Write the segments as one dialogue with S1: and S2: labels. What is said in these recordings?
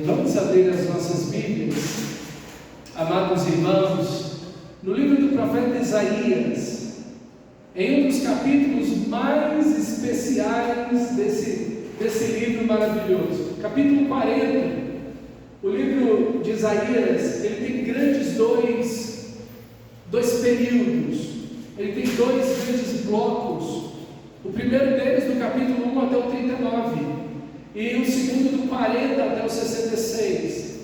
S1: Vamos abrir as nossas Bíblias, amados irmãos, no livro do profeta Isaías, em um dos capítulos mais especiais desse livro maravilhoso, capítulo 40. O livro de Isaías, ele tem grandes dois períodos, ele tem dois grandes blocos. O primeiro deles do capítulo 1 até o 39, e o segundo do 40 até o 66.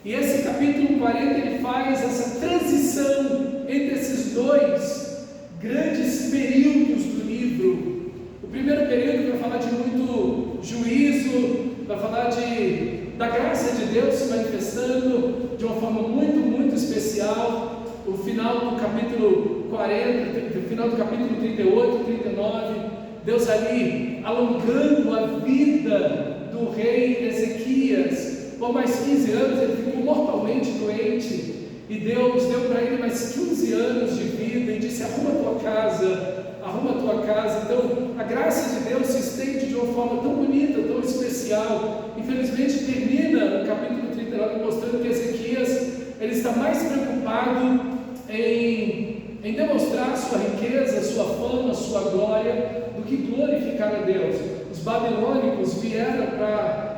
S1: E esse capítulo 40 ele faz essa transição entre esses dois grandes períodos do livro. O primeiro período vai falar de muito juízo, vai falar da graça de Deus se manifestando de uma forma muito especial. O final do capítulo 40, o final do capítulo 38, 39, Deus ali alongando a vida do rei Ezequias. Por mais 15 anos ele ficou mortalmente doente, e Deus deu para ele mais 15 anos de vida e disse: arruma a tua casa. Então a graça de Deus se estende de uma forma tão bonita, tão especial. Infelizmente termina o capítulo 39 mostrando que Ezequias ele está mais preocupado em demonstrar sua riqueza, sua fama, sua glória, do que glorificar a Deus. Os babilônicos vieram para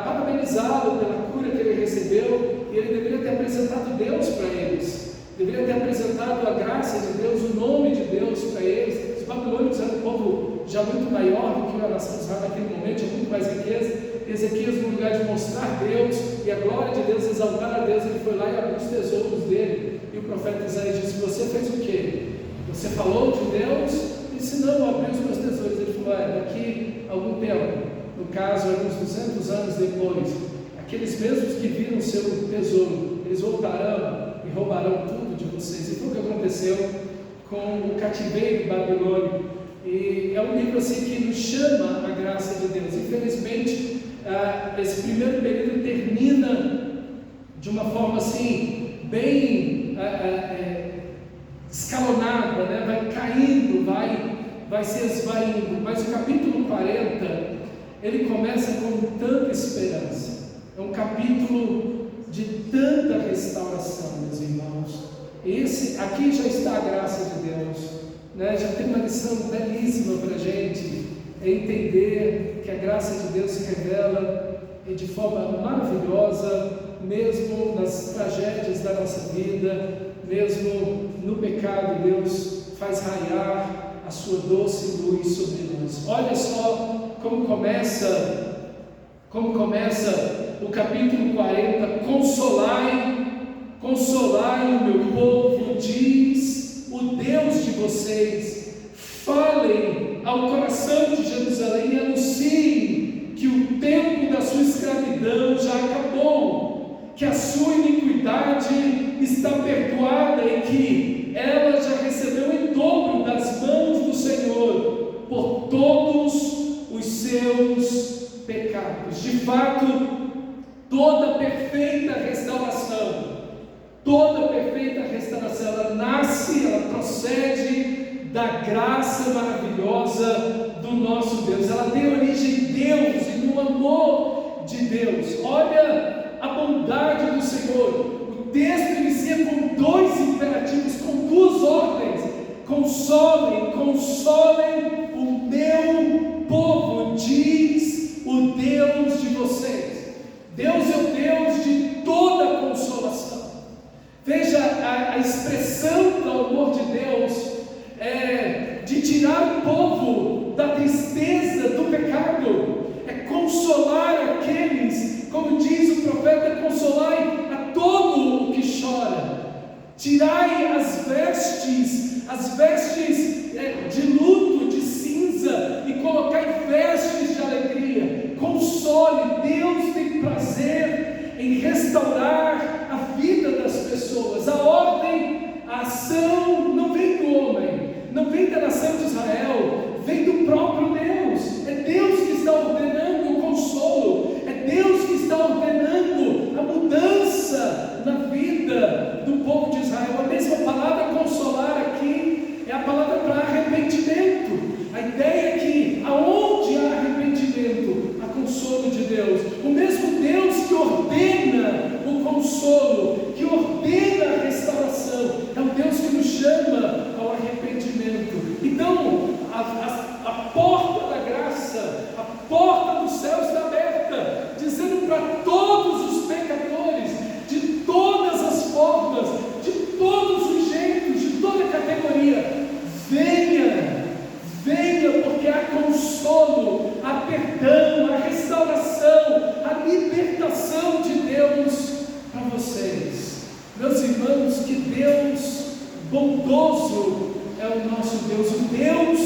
S1: parabenizá-lo pela cura que ele recebeu, e ele deveria ter apresentado Deus para eles, deveria ter apresentado a graça de Deus, o nome de Deus para eles. Os babilônicos eram um povo já muito maior do que a nação de Israel naquele momento, tinha muito mais riqueza. Ezequias, no lugar de mostrar Deus e a glória de Deus, exaltar a Deus, ele foi lá e abriu os tesouros dele. E o profeta Isaías disse: você fez o quê? Você falou de Deus? E se não, abriu os meus tesouros. Ele falou: daqui a algum tempo, no caso, alguns 200 anos depois, aqueles mesmos que viram o seu tesouro, eles voltarão e roubarão tudo de vocês. E foi o que aconteceu com o cativeiro babilônico. E é um livro assim que nos chama a graça de Deus. Infelizmente, esse primeiro período termina de uma forma assim, bem escalonada, né? Vai caindo, vai se esvaindo. Mas o capítulo 40, ele começa com tanta esperança. É um capítulo de tanta restauração, meus irmãos. Aqui já está a graça de Deus, né? Já tem uma lição belíssima para a gente, é entender que a graça de Deus se revela de forma maravilhosa, mesmo nas tragédias da nossa vida, mesmo no pecado. Deus faz raiar a sua doce luz sobre nós. Olha só como começa o capítulo 40: consolai o meu povo, diz o Deus de vocês. Falem ao coração de Jerusalém e anunciem que o tempo da sua escravidão já acabou, que a sua iniquidade está perdoada e que ela já recebeu em dobro das mãos do Senhor por todos os seus pecados. De fato, toda perfeita restauração, ela nasce, ela procede da graça maravilhosa do nosso Deus. Ela tem origem em Deus e no amor de Deus. Olha a bondade do Senhor. O texto inicia com dois imperativos, com duas ordens: consolem o meu povo, diz o Deus de vocês. Deus é o Deus de toda consolação. Veja a expressão do amor de Deus, de tirar o povo da tristeza do pecado, é consolar aqueles, como diz o profeta: consolai a todo o que chora, tirai as vestes de luto, de cinza, e colocai vestes de alegria. Console. Deus tem prazer em restaurar a vida das pessoas. A ordem, a ação não vem do homem, não vem da nação de Israel, vem do próprio Deus. É Deus que está ordenando o consolo, é Deus que está ordenando a mudança na vida do povo de Israel. A mesma palavra consolar aqui é a palavra para arrependimento. A ideia é que aonde há arrependimento, há consolo de Deus. O mesmo Deus que ordena bondoso é o nosso Deus, o Deus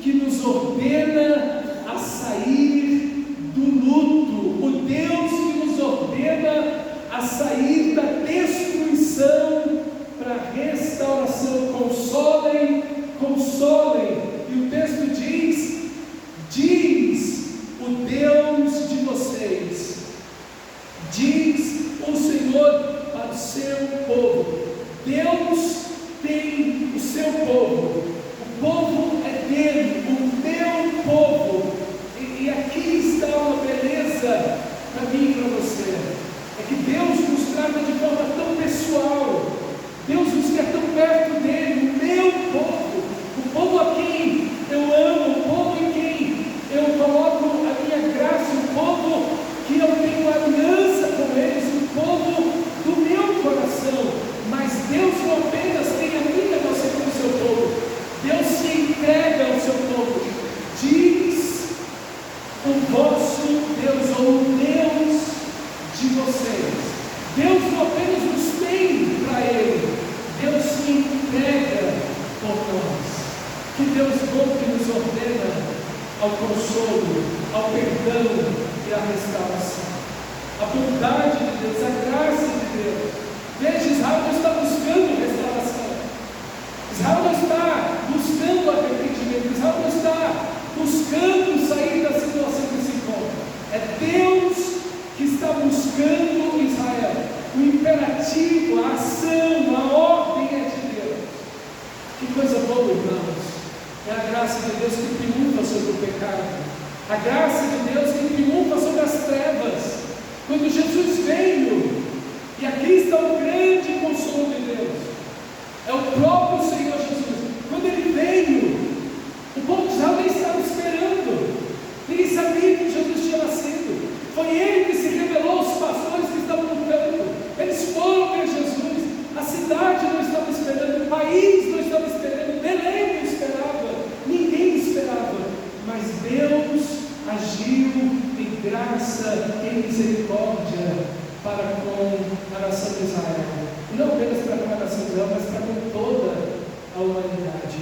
S1: que nos ordena a sair do luto, o Deus que nos ordena a sair da destruição para a restauração. Consolem, consolem. E o texto diz o Deus de vocês, diz o Senhor para o seu povo. Deus tem o seu povo, o povo é dele, o meu povo. E aqui está uma beleza para mim e para você, é que Deus nos trata de forma tão pessoal, Deus nos quer tão perto dele, o meu povo, o povo a quem eu amo, o povo em quem eu coloco a minha graça, o povo que eu tenho aliança com eles, o povo do meu coração. Mas Deus não apenas tem a mim e você como seu povo, Deus se entrega ao seu povo. Diz o vosso Deus, ou o Deus de vocês. Deus não apenas nos tem para Ele, Deus se entrega por nós. Que Deus bom que nos ordena ao consolo, ao perdão e à restauração. A bondade de Deus, a graça de Deus. Veja, Israel não está buscando restauração, Israel não está buscando arrependimento, Israel não está buscando sair da situação que se encontra. É Deus que está buscando Israel. O imperativo, a ação, a ordem é de Deus. Que coisa boa, irmãos. É a graça de Deus que triunfa sobre o pecado, a graça de Deus que triunfa sobre as trevas. Quando Jesus veio, e aqui está o grande consolo de Deus, é o próprio Senhor Jesus. Quando Ele veio, o povo de Israel nem estava esperando, ninguém sabia que Jesus tinha nascido. Foi Ele que se revelou aos pastores que estavam no campo. Eles foram ver Jesus, a cidade não estava esperando, o país não estava esperando, Belém não esperava, ninguém esperava, mas Deus agiu em graça e misericórdia para com a nação de Israel, e não apenas para com a nação de Israel, mas para com toda a humanidade.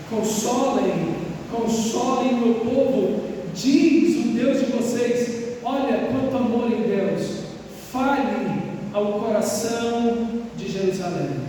S1: Consolem, consolem meu povo, diz o Deus de vocês. Olha quanto amor em Deus, fale ao coração de Jerusalém.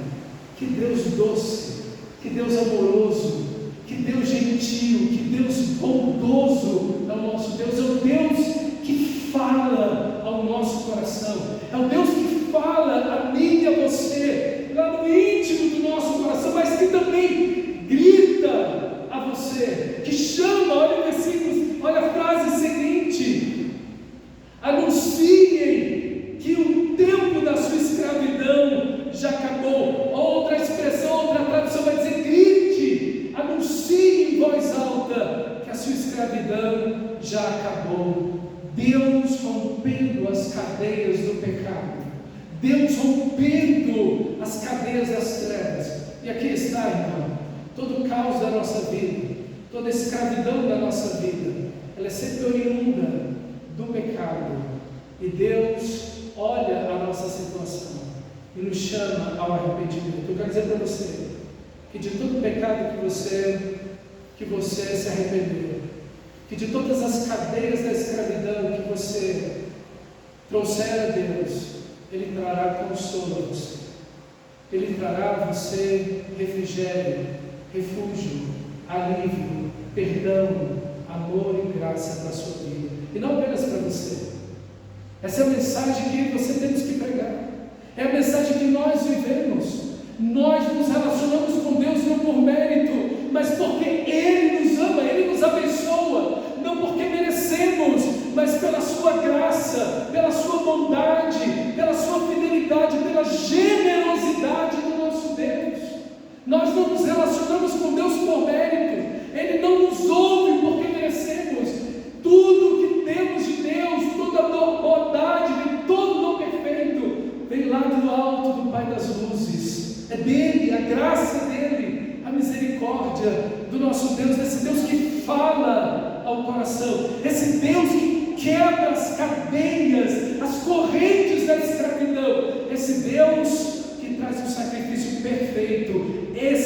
S1: Que Deus doce, que Deus amoroso, que Deus gentil, que Deus bondoso é o nosso Deus. É o Deus que fala ao nosso coração, é o Deus que fala a mim e a você, lá no íntimo do nosso coração, mas que também grita a você, que chama. Olha o versículo, olha a frase seguinte: anunciem que o tempo da sua escravidão já acabou. Outra expressão, outra tradução vai dizer: grite, anuncie em voz alta que a sua escravidão já acabou. Deus rompendo as cadeias do pecado, Deus rompendo as cadeias das trevas. E aqui está, irmão, todo o caos da nossa vida, toda a escravidão da nossa vida, ela é sempre oriunda do pecado. E Deus olha a nossa situação e nos chama ao arrependimento. Eu quero dizer para você que de todo pecado que você se arrependeu, que de todas as cadeias da escravidão que você trouxer a Deus, Ele trará consolo a você, Ele trará a você refrigério, refúgio, alívio, perdão, amor e graça para a sua vida, e não apenas para você. Essa é a mensagem que você temos que pregar, é a mensagem que nós vivemos. Nós nos relacionamos com Deus não por mérito, mas porque Ele nos ama, Ele nos abençoa, não porque merecemos, mas pela sua graça, pela sua bondade, pela sua fidelidade, pela generosidade do nosso Deus. Nós não nos relacionamos com Deus por mérito, Ele não nos ouve porque merecemos. Tudo que temos de Deus, toda a bondade, todo o dom perfeito, vem lá do alto do Pai das luzes. É dele, a graça dele, a misericórdia do nosso Deus, esse Deus que fala ao coração, esse Deus que quebra as cadeias, as correntes da escravidão, esse Deus que traz um sacrifício perfeito. Esse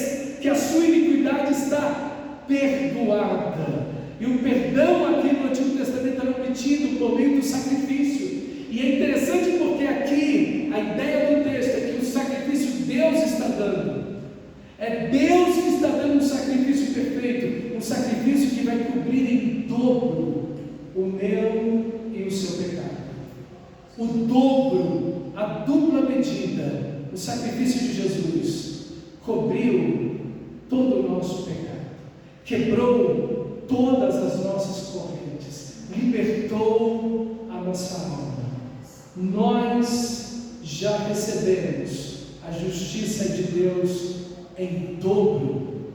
S1: É Deus que está dando um sacrifício perfeito, um sacrifício que vai cobrir em dobro o meu e o seu pecado. O dobro, a dupla medida, o sacrifício de Jesus cobriu todo o nosso pecado, quebrou todas as nossas correntes, libertou a nossa alma. Nós já recebemos a justiça de Deus em dobro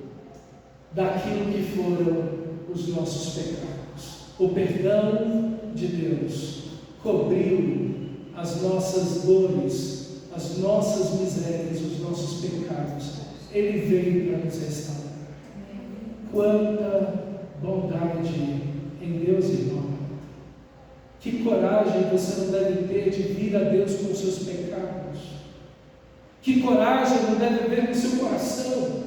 S1: daquilo que foram os nossos pecados. O perdão de Deus cobriu as nossas dores, as nossas misérias, os nossos pecados. Ele veio para nos restaurar. Quanta bondade em Deus, irmão. Que coragem você não deve ter de vir a Deus com os seus pecados. Que coragem não deve haver no seu coração.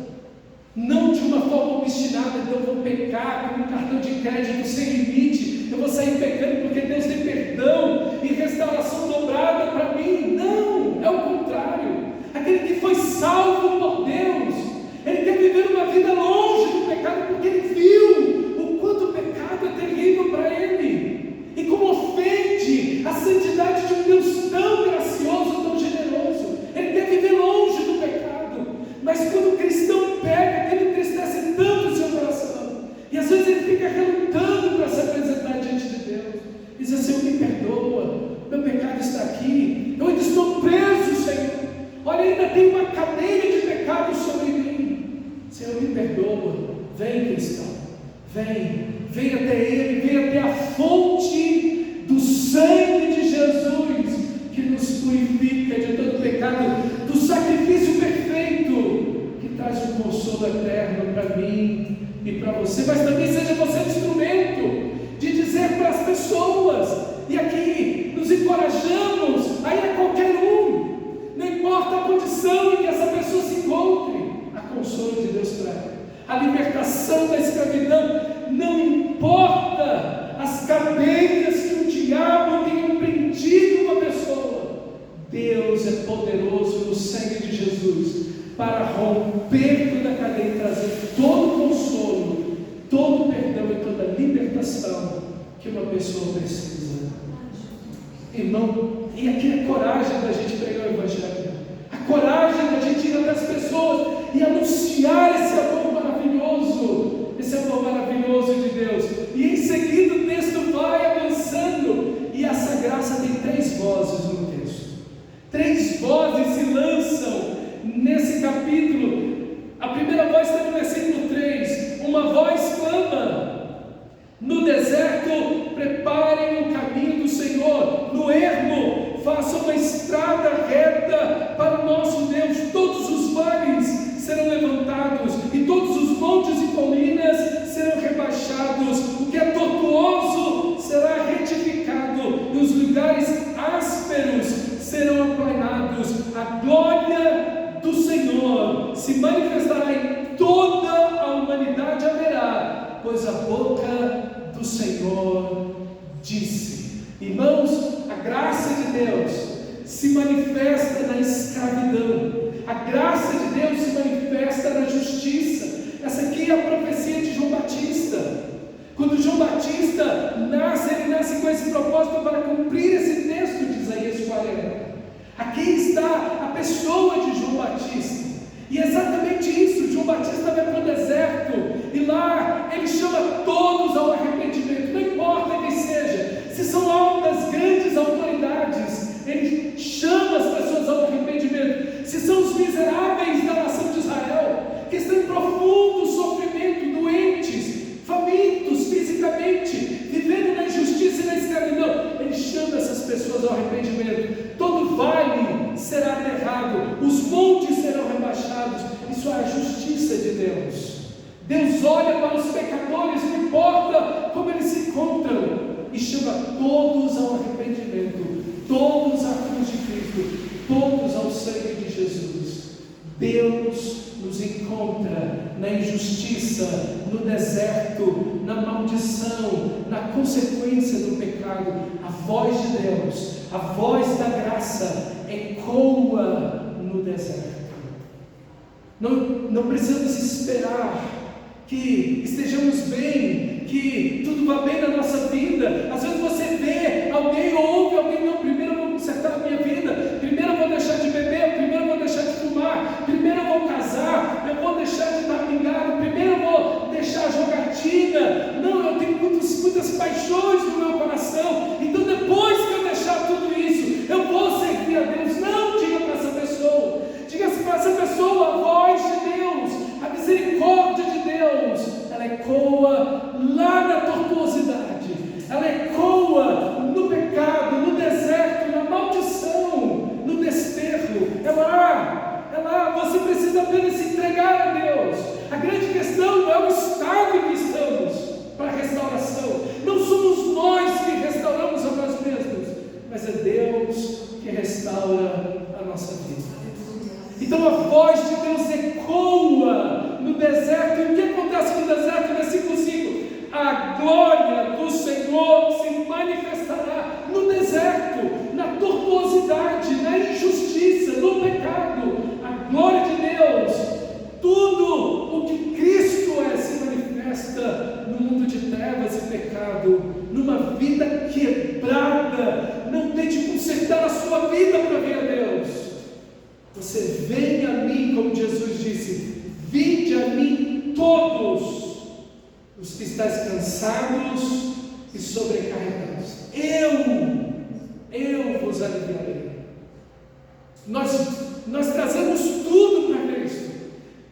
S1: Não de uma forma obstinada, então eu vou pecar com um cartão de crédito sem limite, eu vou sair pecando porque Deus tem perdão e restauração dobrada para mim. Não, é o contrário. Aquele que foi salvo por Deus, ele quer viver uma vida longe do pecado porque ele viu o quanto o pecado é terrível para ele e como ofende a santidade de um Deus tão gracioso, tão generoso. Ele quer viver longe do pecado, mas quando o cristão pega, ele entristece tanto o seu coração, e às vezes ele fica relutando para se apresentar diante de Deus, diz assim: me perdoa, meu pecado está aqui, eu ainda estou preso, Senhor, olha, ainda tem uma cadeia de pecado sobre mim, Senhor, me perdoa. Vem, cristão, vem até Ele, vem até a fonte do sangue de Jesus, que nos purifica de todo pecado, do sacrifício perfeito, que traz um consolo eterno para mim e para você, mas também seja você instrumento de dizer para as pessoas, e aqui nos encorajamos a ir a qualquer um, não importa a condição em que essa pessoa se encontre, a consolo de Deus para ela, a libertação da escravidão, não importa as cadeias que o diabo tenha prendido uma pessoa, Deus é poderoso no sangue de Jesus para romper toda a cadeia e trazer todo o consolo, todo o perdão e toda a libertação que uma pessoa precisa. Irmão, e aqui a coragem da gente pregar o Evangelho, a coragem da gente ir até as pessoas e anunciar esse amor maravilhoso de Deus. E em seguida o texto vai avançando, e essa graça tem 3 vozes no texto. 3 vozes se lançam nesse capítulo. A primeira voz está no versículo 3. Uma voz clama: no deserto preparem o caminho do Senhor, no ermo façam uma estrada reta para o nosso Deus. Todos os vales serão levantados e todos os montes e colinas serão rebaixados. O que é tortuoso será retificado e os lugares ásperos serão aplanados. A glória do Senhor se manifestará em toda a humanidade, haverá, pois a boca do Senhor disse. Irmãos, a graça de Deus se manifesta na escravidão, a graça de Deus se manifesta na justiça. Essa aqui é a profecia de João Batista. Quando João Batista nasce, ele nasce com esse propósito para cumprir esse texto de Isaías 40. Aqui está a pessoa de João Batista, e é exatamente isso. João Batista vai para o deserto, e lá ele chama todos ao arrependimento, não importa quem seja, se são altas, grandes autoridades, ele chama as pessoas ao arrependimento. Se são os miseráveis da nação de Israel, que estão em profundo sofrimento, doentes, famintos fisicamente, vivendo na injustiça e na escravidão, ele chama essas pessoas ao arrependimento. Todo vale será aterrado, os montes serão rebaixados. Isso é a justiça de Deus. Deus olha para os pecadores, não importa como eles se encontram, e chama todos ao arrependimento, todos à cruz de Cristo, todos ao sangue de Jesus. Deus nos encontra na injustiça, no deserto, na maldição, na consequência do pecado. A voz de Deus, a voz da graça ecoa no deserto. Não precisamos esperar que estejamos bem, que tudo vá bem na nossa vida. Às vezes você vê alguém ou ouve alguém: não, primeiro eu vou consertar a minha vida, primeiro eu vou deixar de beber, primeiro eu vou deixar de fumar, primeiro eu vou casar, eu vou deixar de estar vingado, primeiro eu vou deixar a jogatina. Não, eu tenho muitas paixões no meu coração, então depois que eu deixar tudo isso, eu vou servir a Deus. Não, diga para essa pessoa, diga para essa pessoa: a voz de Deus, a misericórdia de Deus, ela ecoa lá na tortuosidade, ela ecoa no pecado, no deserto, na maldição, no desterro. É lá, você precisa apenas se entregar a Deus. A grande questão não é o estado em que estamos para a restauração, não somos nós que restauramos a nós mesmos, mas é Deus que restaura a nossa vida. Então a voz de Deus ecoa no deserto. E o que acontece no deserto? Versículo 5: a glória do Senhor se manifestará no deserto, na tortuosidade, na injustiça, no pecado. A glória de Deus, tudo o que Cristo é, se manifesta no mundo de trevas e pecado, numa vida quebrada. Não tente consertar a sua vida para vir a Deus. Você vem a mim, como Jesus disse: vinde a mim todos os que estáis cansados e sobrecarregados, eu vos aliviarei. Nós trazemos tudo para Cristo,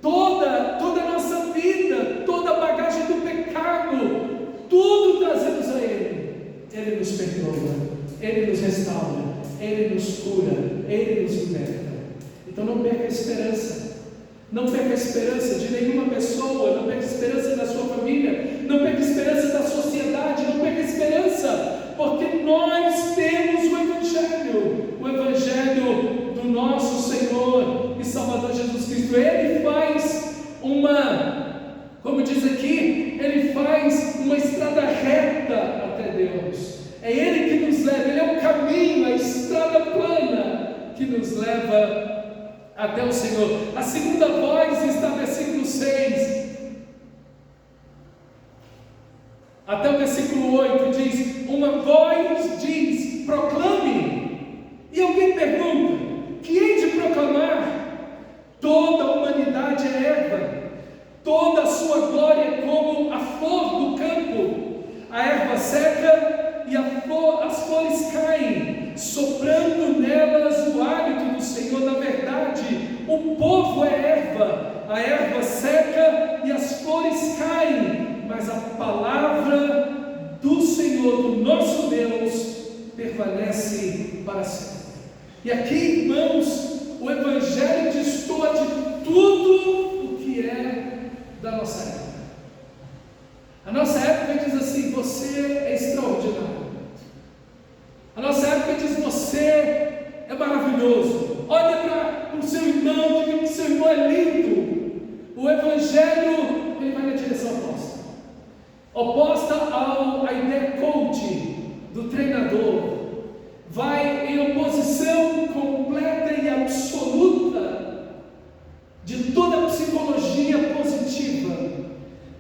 S1: toda a nossa vida, toda a bagagem do pecado, tudo trazemos a Ele. Ele nos perdoa, Ele nos restaura, Ele nos cura, Ele nos liberta. Então não perca a esperança. Não perca a esperança de nenhuma pessoa, não perca a esperança da sua família, não perca a esperança da sociedade, não perca a esperança, porque nós temos o Evangelho do nosso Senhor e Salvador Jesus Cristo. Ele faz como diz aqui, Ele faz uma estrada reta até Deus. É Ele que nos leva, Ele é o caminho, a estrada plana que nos leva até o Senhor. A segunda voz está no versículo 6 até o versículo 8, diz: uma voz diz: proclame. E alguém pergunta: que hei de proclamar? Toda a humanidade é erva, toda a sua glória é como a flor do campo. A erva seca e as flores caem, soprando nelas o hálito do Senhor. Na verdade, o povo é erva, a erva seca e as flores caem, mas a palavra do Senhor, do nosso Deus, permanece para sempre. E aqui, irmãos, o Evangelho destoa de tudo o que é da nossa época. A nossa época diz assim: você é extraordinário. A nossa época diz: você é maravilhoso. Olha para o seu irmão, diga que seu irmão é lindo. O Evangelho, ele vai na direção oposta à ideia coach do treinador. Vai em oposição completa e absoluta de toda a psicologia positiva,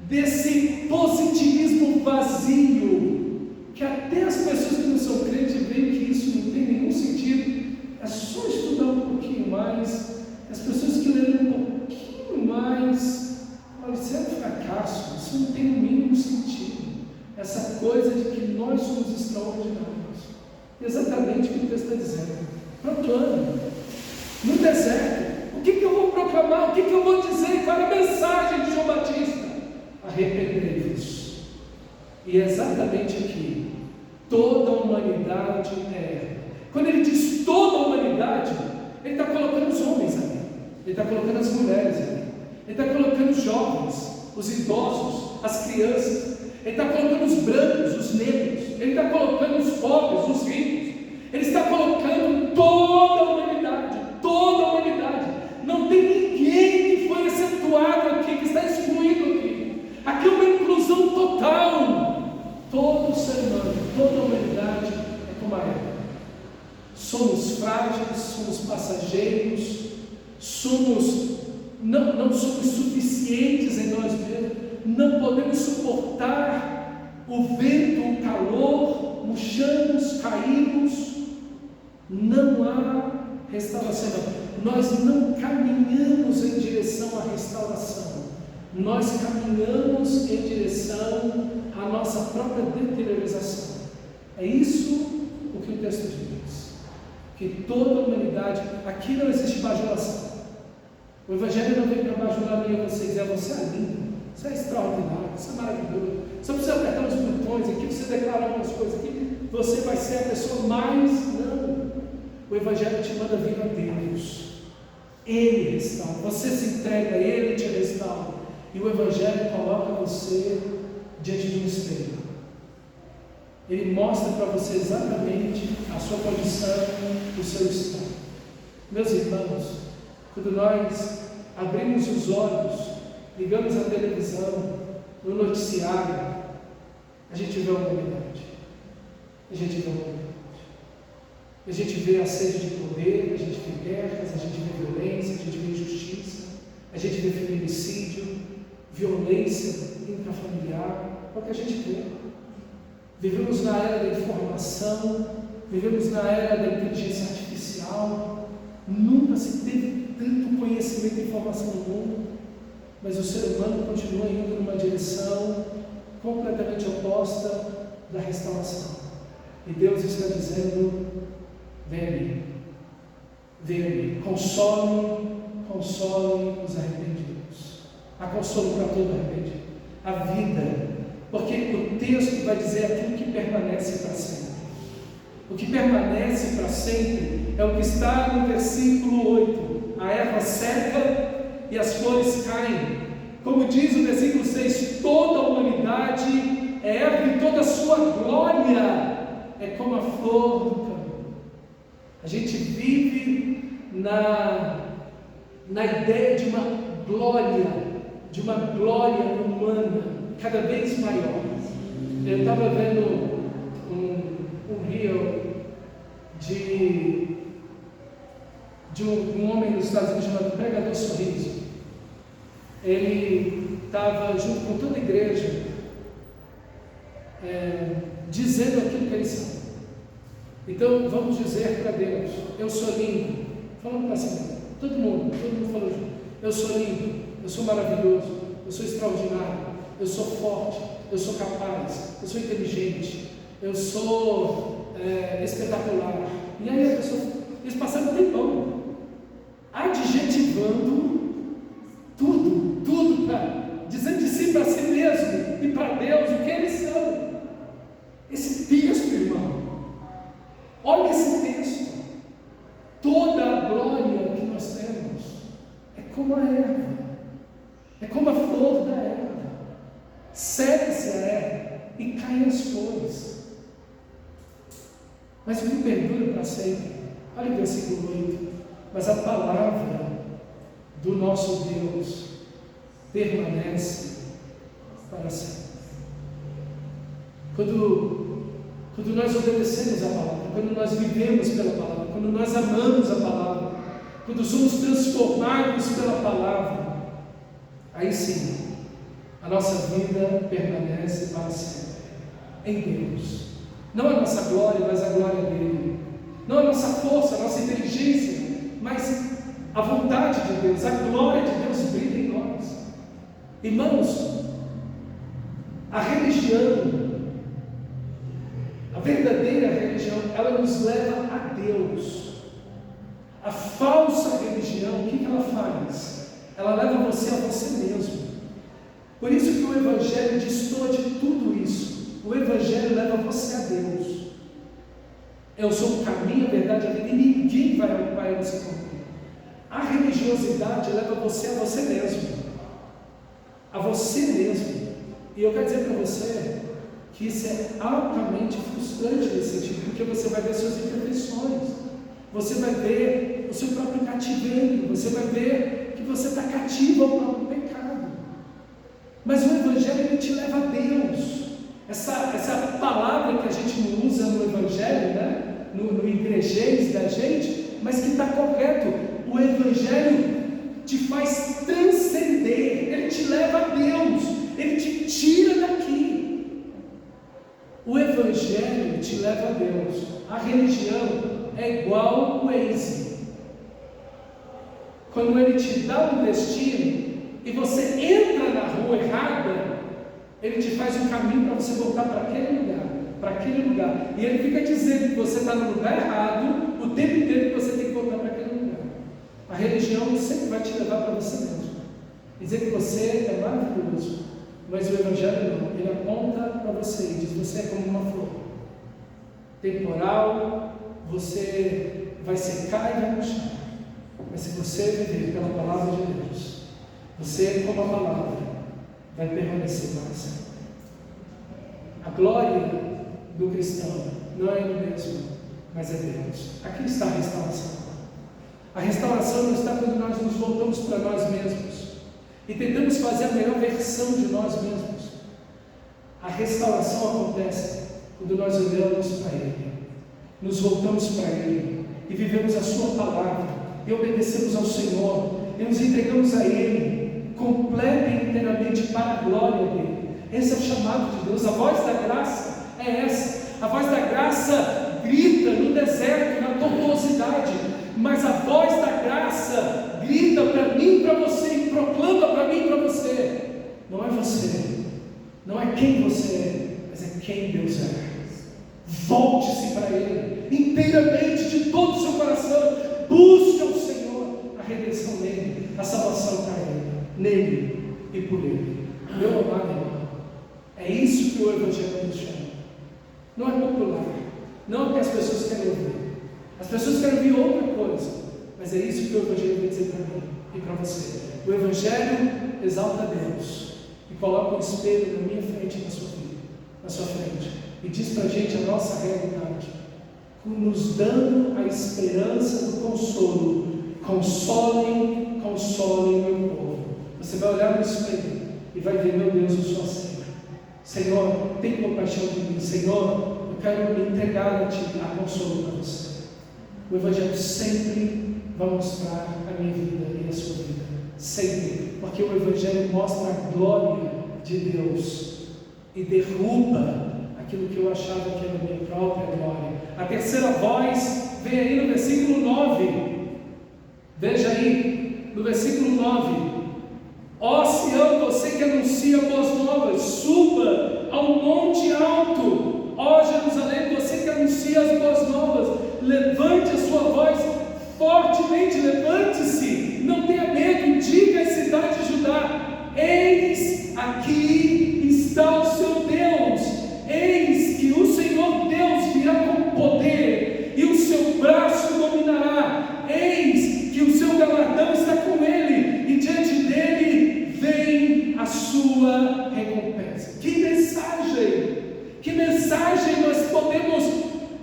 S1: desse positivismo vazio, que até as pessoas que não são crentes veem que isso não tem nenhum sentido. É só estudar um pouquinho mais. As pessoas que leram um pouquinho mais, olha, isso é um fracasso, isso não tem o mínimo sentido. Essa coisa de que nós somos extraordinários. Exatamente o que o texto está dizendo. Proclame no deserto. O que eu vou proclamar? O que eu vou dizer? Qual é a mensagem de João Batista? Arrependei-vos. E é exatamente aqui: toda a humanidade é. Quando ele diz toda a humanidade, ele está colocando os homens ali, ele está colocando as mulheres ali, ele está colocando os jovens, os idosos, as crianças, ele está colocando os brancos, os negros, ele está colocando os pobres, os ricos, ele está colocando toda a humanidade, toda a humanidade. Não tem ninguém que foi acentuado aqui, que está excluído aqui. Aqui é uma inclusão total. Todo ser humano, toda a humanidade é como a Eva. Somos frágeis, somos passageiros, somos não somos suficientes em nós mesmos, não podemos suportar o vento, o calor, murchamos, caímos, não há restauração. Nós não caminhamos em direção à restauração, nós caminhamos em direção à nossa própria deteriorização. É isso o que o texto diz, que toda a humanidade, aqui não existe bajulação. O Evangelho não vem para bajular nem a você dizer: você é lindo, você é extraordinário, você é maravilhoso, você precisa apertar uns botões aqui, você declarar algumas coisas aqui, você vai ser a pessoa mais. Não, o Evangelho te manda vir a Deus, Ele restaura, você se entrega a Ele, te restaura, e o Evangelho coloca você diante de um espelho. Ele mostra para você exatamente a sua condição, o seu estado. Meus irmãos, quando nós abrimos os olhos, ligamos a televisão, no noticiário, a gente vê a humanidade, a gente vê a sede de poder, a gente vê guerras, a gente vê violência, a gente vê injustiça, a gente vê feminicídio, violência intrafamiliar, é o que a gente vê. Vivemos na era da informação, vivemos na era da inteligência artificial, nunca se teve tanto conhecimento e informação no mundo, mas o ser humano continua indo numa direção completamente oposta da restauração. E Deus está dizendo: vem a mim, console os arrependidos. Há consolo para todo arrependido. A vida, porque o texto vai dizer aquilo que permanece para sempre. O que permanece para sempre é o que está no versículo 8: a erva seca e as flores caem. Como diz o versículo 6, toda a humanidade é erva e toda a sua glória é como a flor do campo. A gente vive na ideia de uma glória humana cada vez maior. Eu estava vendo um reel de um homem nos Estados Unidos chamado Pregador Sorriso. Ele estava junto com toda a igreja dizendo aquilo que eles são. Então vamos dizer para Deus: eu sou lindo, falando para si, todo mundo falou junto: eu sou lindo, eu sou maravilhoso, eu sou extraordinário, eu sou forte, eu sou capaz, eu sou inteligente, eu sou espetacular. E aí a pessoa, eles passaram um tempão adjetivando tudo, cara, dizendo de si para si mesmo e para Deus o que eles são. Esse texto, irmão, olha esse texto. Toda a glória que nós temos é como a erva, é como a flor da erva. Seca-se a erva e caem as flores, mas o que perdura para sempre? Olha o versículo 8: mas a palavra do nosso Deus permanece para sempre. Quando nós obedecemos a palavra, quando nós vivemos pela palavra, quando nós amamos a palavra, quando somos transformados pela palavra, aí sim a nossa vida permanece para sempre em Deus. Não a nossa glória, mas a glória dele. Não a nossa força, a nossa inteligência, mas a vontade de Deus, a glória de Deus brilha em nós. Irmãos, a religião, a verdadeira religião, ela nos leva a Deus. A falsa religião, o que ela faz? Ela leva você a você mesmo. Por isso que o Evangelho destoa de tudo isso. O Evangelho leva você a Deus. Eu sou o caminho, a verdade, a vida, e ninguém vai você cumprir. A religiosidade leva você a você mesmo. A você mesmo. E eu quero dizer para você que isso é altamente frustrante nesse sentido, porque você vai ver suas imperfeições, você vai ver o seu próprio cativeiro, você vai ver que você está cativo ao próprio pecado. Mas o Evangelho, ele te leva a Deus. Essa palavra que a gente não usa no Evangelho, né? no igrejês da gente, mas que está correto. O Evangelho te faz transformar te leva a Deus. A religião é igual o Waze. Quando ele te dá um destino e você entra na rua errada, ele te faz um caminho para você voltar para aquele lugar, e ele fica dizendo que você está no lugar errado o tempo inteiro, que você tem que voltar para aquele lugar. A religião sempre vai te levar para você mesmo, dizer que você é maravilhoso, mas o Evangelho não. Ele aponta para você e diz: você é como uma flor temporal, você vai secar e vai murchar, mas se você viver pela palavra de Deus, você, como a palavra, vai permanecer para sempre. A glória do cristão não é ele mesmo, mas é Deus. Aqui está a restauração. A restauração não está quando nós nos voltamos para nós mesmos e tentamos fazer a melhor versão de nós mesmos. A restauração acontece quando nós olhamos para Ele, nos voltamos para Ele e vivemos a Sua palavra e obedecemos ao Senhor e nos entregamos a Ele completa e inteiramente para a glória dEle. Esse é o chamado de Deus. A voz da graça é essa. A voz da graça grita no deserto, na tortuosidade, mas a voz da graça grita para mim e para você e proclama para mim e para você: não é você, não é quem você é, mas é quem Deus é. Volte-se para Ele inteiramente, de todo o seu coração. Busque o Senhor, a redenção nele, a salvação para Ele, nele e por Ele. Meu amado irmão, é isso que o Evangelho nos chama. Não é popular, não é o que as pessoas querem ouvir. As pessoas querem ouvir outra coisa, mas é isso que o Evangelho vai dizer para mim e para você. O Evangelho exalta Deus e coloca um espelho na minha frente e na sua vida, na sua frente, e diz para a gente a nossa realidade, nos dando a esperança do consolo. Consolem, consolem meu povo. Você vai olhar no espelho e vai ver: meu Deus, eu sou assim. Senhor, tem compaixão de mim. Senhor, eu quero me entregar a Ti, a consolo para você. O Evangelho sempre vai mostrar a minha vida e a sua vida, sempre, porque o Evangelho mostra a glória de Deus e derruba aquilo que eu achava que era a minha própria glória. A terceira voz vem aí no versículo 9, veja aí, no versículo 9: ó Sião, você que anuncia boas novas, suba ao monte alto. Ó Jerusalém, você que anuncia as boas novas, levante a sua voz fortemente, levante-se, não tenha medo, diga às cidades de Judá: eis aqui está o seu Deus, eis que o Senhor Deus virá com poder e o seu braço dominará, eis que o seu galardão está com ele e diante dele vem a sua recompensa. Que mensagem nós podemos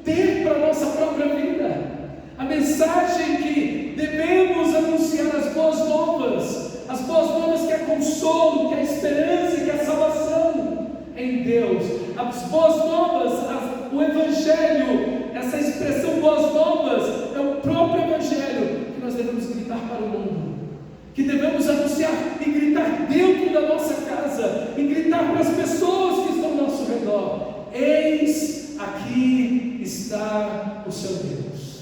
S1: ter para a nossa própria vida? A mensagem que devemos anunciar: as boas novas que é consolo, que é esperança, que é salvação em Deus. As boas novas, o Evangelho, essa expressão boas novas, é o próprio Evangelho que nós devemos gritar para o mundo, que devemos anunciar e gritar dentro da nossa casa, e gritar para as pessoas que estão ao nosso redor: eis aqui está o seu Deus.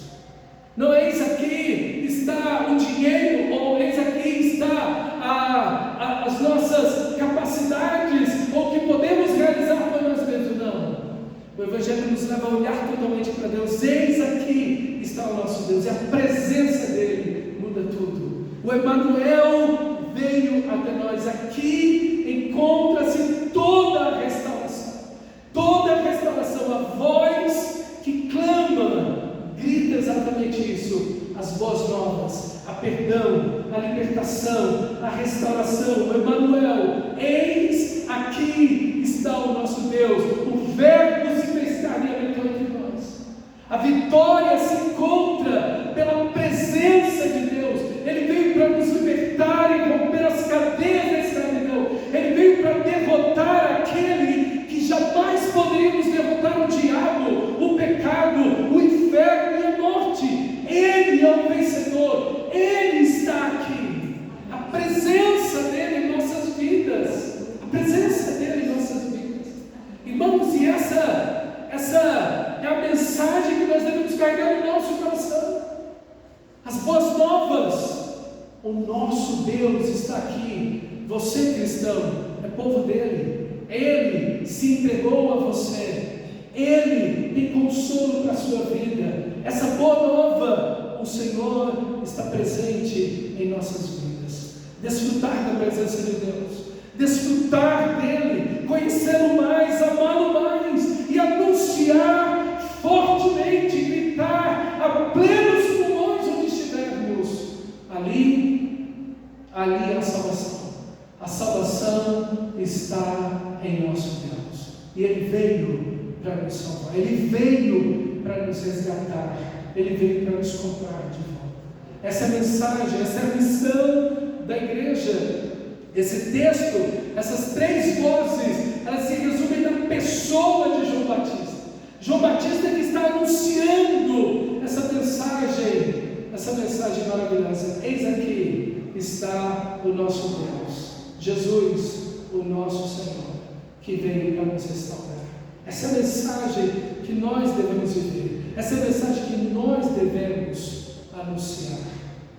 S1: Não eis aqui está o dinheiro, ou eis aqui está as nossas capacidades, ou o que podemos realizar por nós mesmos. Não. O Evangelho nos leva a olhar totalmente para Deus. Eis aqui está o nosso Deus, e a presença dele muda tudo. O Emanuel veio até nós. Aqui encontra-se toda a restauração. Toda a restauração, a voz que clama, grita exatamente isso: as boas novas, a perdão, a libertação, a restauração. O Emanuel, eis aqui está o nosso Deus. O Verbo se fez carne e habitou entre nós. A vitória se encontra pela presença de Deus. Ele veio para nos libertar e romper as cadeias da escravidão. Ele veio para derrotar aquele que jamais poderíamos derrotar: o diabo, o pecado, o inferno e a morte. Ele é o vencedor. Ele está aqui. A presença dele em nossas vidas. A presença dele em nossas vidas. Irmãos, e essa é O nosso Deus está aqui. Você, cristão, é povo dele. Ele se entregou a você. Ele tem consolo para a sua vida. Essa boa nova, o Senhor está presente em nossas vidas. Desfrutar da presença de Deus, desfrutar dele, conhecê-lo mais, amá-lo mais e anunciar fortemente, gritar a plenos pulmões onde estivermos. Ali há salvação. A salvação está em nosso Deus. E Ele veio para nos salvar. Ele veio para nos resgatar. Ele veio para nos comprar de volta. Essa é a mensagem, essa é a missão da igreja. Esse texto, essas três vozes, elas se resumem na pessoa de João Batista. João Batista que está anunciando essa mensagem maravilhosa. Eis aqui está o nosso Deus, Jesus, o nosso Senhor, que veio para nos restaurar. Essa é a mensagem que nós devemos viver. Essa é a mensagem que nós devemos anunciar.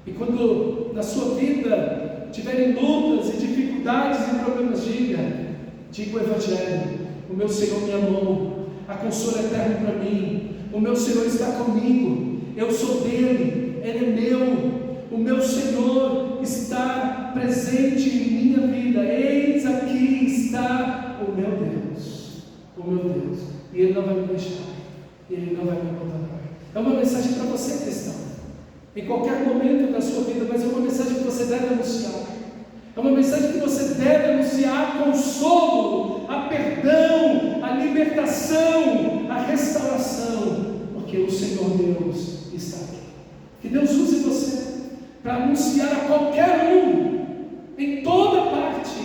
S1: E quando na sua vida tiverem lutas e dificuldades e problemas, diga o Evangelho. O meu Senhor me amou, a consolo eterno para mim. O meu Senhor está comigo, eu sou dele, ele é meu. O meu Senhor está presente em minha vida. Eis aqui está o meu Deus, e Ele não vai me deixar, Ele não vai me abandonar. É uma mensagem para você, cristão, em qualquer momento da sua vida, mas é uma mensagem que você deve anunciar. É uma mensagem que você deve anunciar: a consolo, a perdão, a libertação, a restauração, porque o Senhor Deus está aqui. Que Deus use você para anunciar a qualquer um, em toda parte,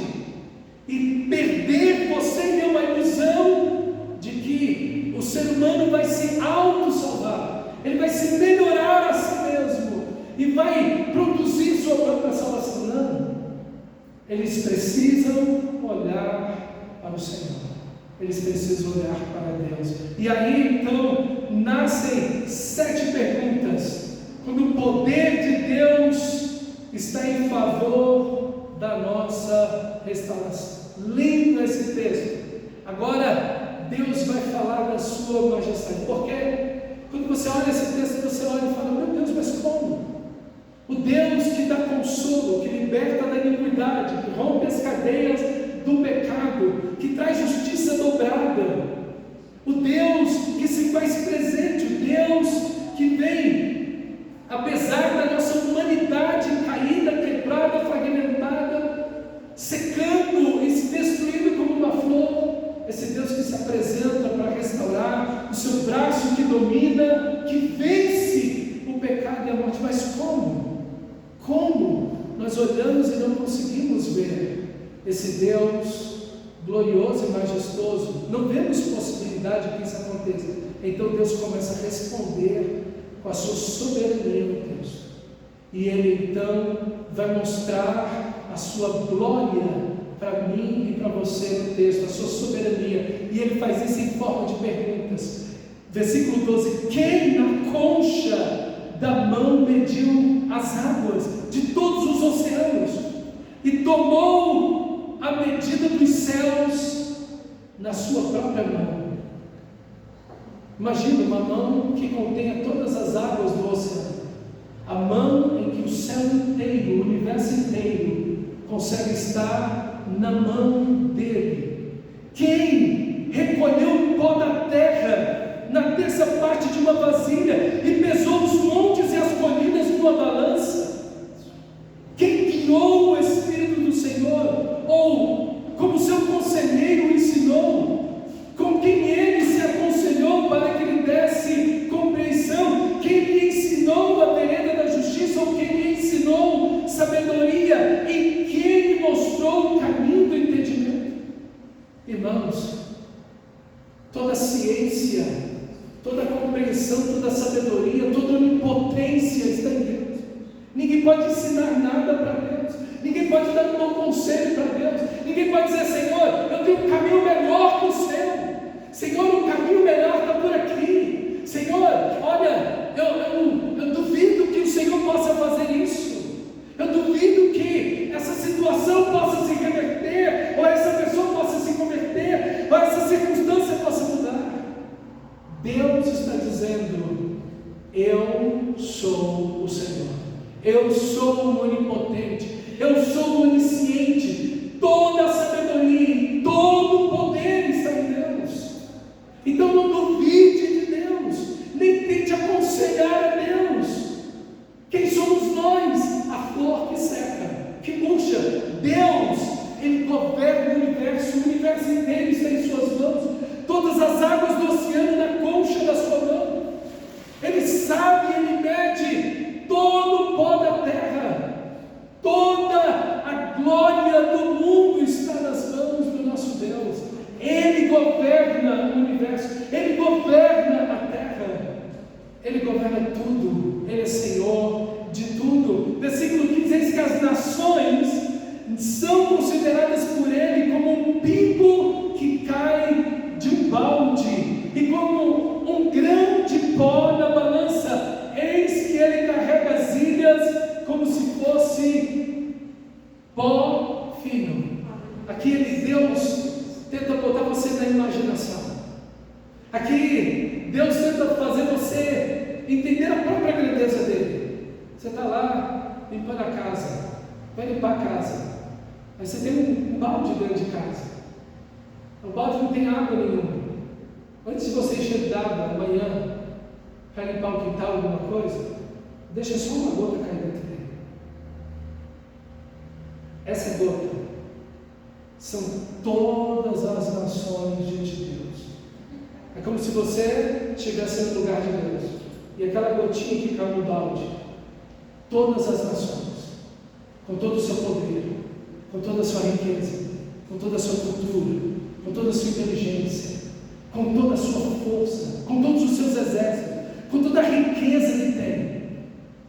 S1: e perder você em uma ilusão de que o ser humano vai se auto-salvar, ele vai se melhorar a si mesmo e vai produzir sua própria salvação. Não, eles precisam olhar para o Senhor, eles precisam olhar para Deus. E aí então nascem 7 perguntas. Quando o poder de Deus está em favor da nossa restauração. Lindo esse texto. Agora Deus vai falar da sua majestade. Porque quando você olha esse texto, você olha e fala: meu Deus, mas como? O Deus que dá consolo, que liberta da iniquidade, que rompe as cadeias do pecado, que traz justiça dobrada. O Deus que se faz presente, o Deus que vem, apesar da nossa humanidade caída, quebrada, fragmentada, secando e se destruindo como uma flor, esse Deus que se apresenta para restaurar, o seu braço que domina, que vence o pecado e a morte. Mas como? Como nós olhamos e não conseguimos ver esse Deus glorioso e majestoso? Não vemos possibilidade que isso aconteça. Então Deus começa a responder com a sua soberania no texto. E Ele então vai mostrar a sua glória para mim e para você no texto, a sua soberania. E Ele faz isso em forma de perguntas. Versículo 12: quem na concha da mão mediu as águas de todos os oceanos e tomou a medida dos céus na sua própria mão? Imagina uma mão que contenha todas as águas do oceano, a mão em que o céu inteiro, o universo inteiro consegue estar na mão dele. Quem recolheu o pó da terra na terça parte de uma vasilha e pesou os montes e as colinas numa balança? Quem guiou o Espírito do Senhor, ou como seu conselheiro o ensinou, com quem ele se aconselhou para que lhe desse compreensão, quem lhe ensinou a vereda da justiça, ou quem lhe ensinou sabedoria, e quem lhe mostrou o caminho do entendimento? Irmãos, toda ciência, toda compreensão, toda sabedoria, toda onipotência está em Deus. Ninguém pode ensinar nada para Deus, ninguém pode dar um bom conselho para Deus, ninguém pode dizer: Senhor, eu tenho um caminho melhor que o seu. Senhor, o caminho melhor está por aqui. Senhor, olha, eu duvido que o Senhor possa fazer isso. Eu duvido Eu sou o onipotente, eu sou o onisciente, toda a sabedoria e todo o poder está em Deus. Então não duvide de Deus, nem tente aconselhar a Deus. Quem somos nós? A flor que seca, que murcha. Deus, Ele governa o universo inteiro está em suas mãos, todas as águas do oceano na concha da sua mão. Ele sabe, Ele mede todo o pó da terra, toda a glória do mundo está nas mãos do nosso Deus. Ele governa o universo, Ele governa a terra, Ele governa tudo, Ele é Senhor de tudo. Versículo 15 diz que as nações são consideradas por Ele como um pingo que cai de um balde e como um grão de pó na balança. Eis que Ele carrega as ilhas como se fosse pó fino. Aqui Deus tenta botar você na imaginação. Aqui Deus tenta fazer você entender a própria grandeza dele. Você está lá limpando a casa, vai limpar a casa, aí você tem um balde dentro de casa. O balde não tem água nenhuma. Antes de você encher d'água amanhã para limpar o quintal, alguma coisa, deixa só uma gota cair dentro dele. Essa gota são todas as nações diante de Deus. É como se você estivesse no lugar de Deus e aquela gotinha que cai no balde, todas as nações, com todo o seu poder, com toda a sua riqueza, com toda a sua cultura, com toda a sua inteligência, com toda a sua força, com todos os seus exércitos, com toda a riqueza que tem,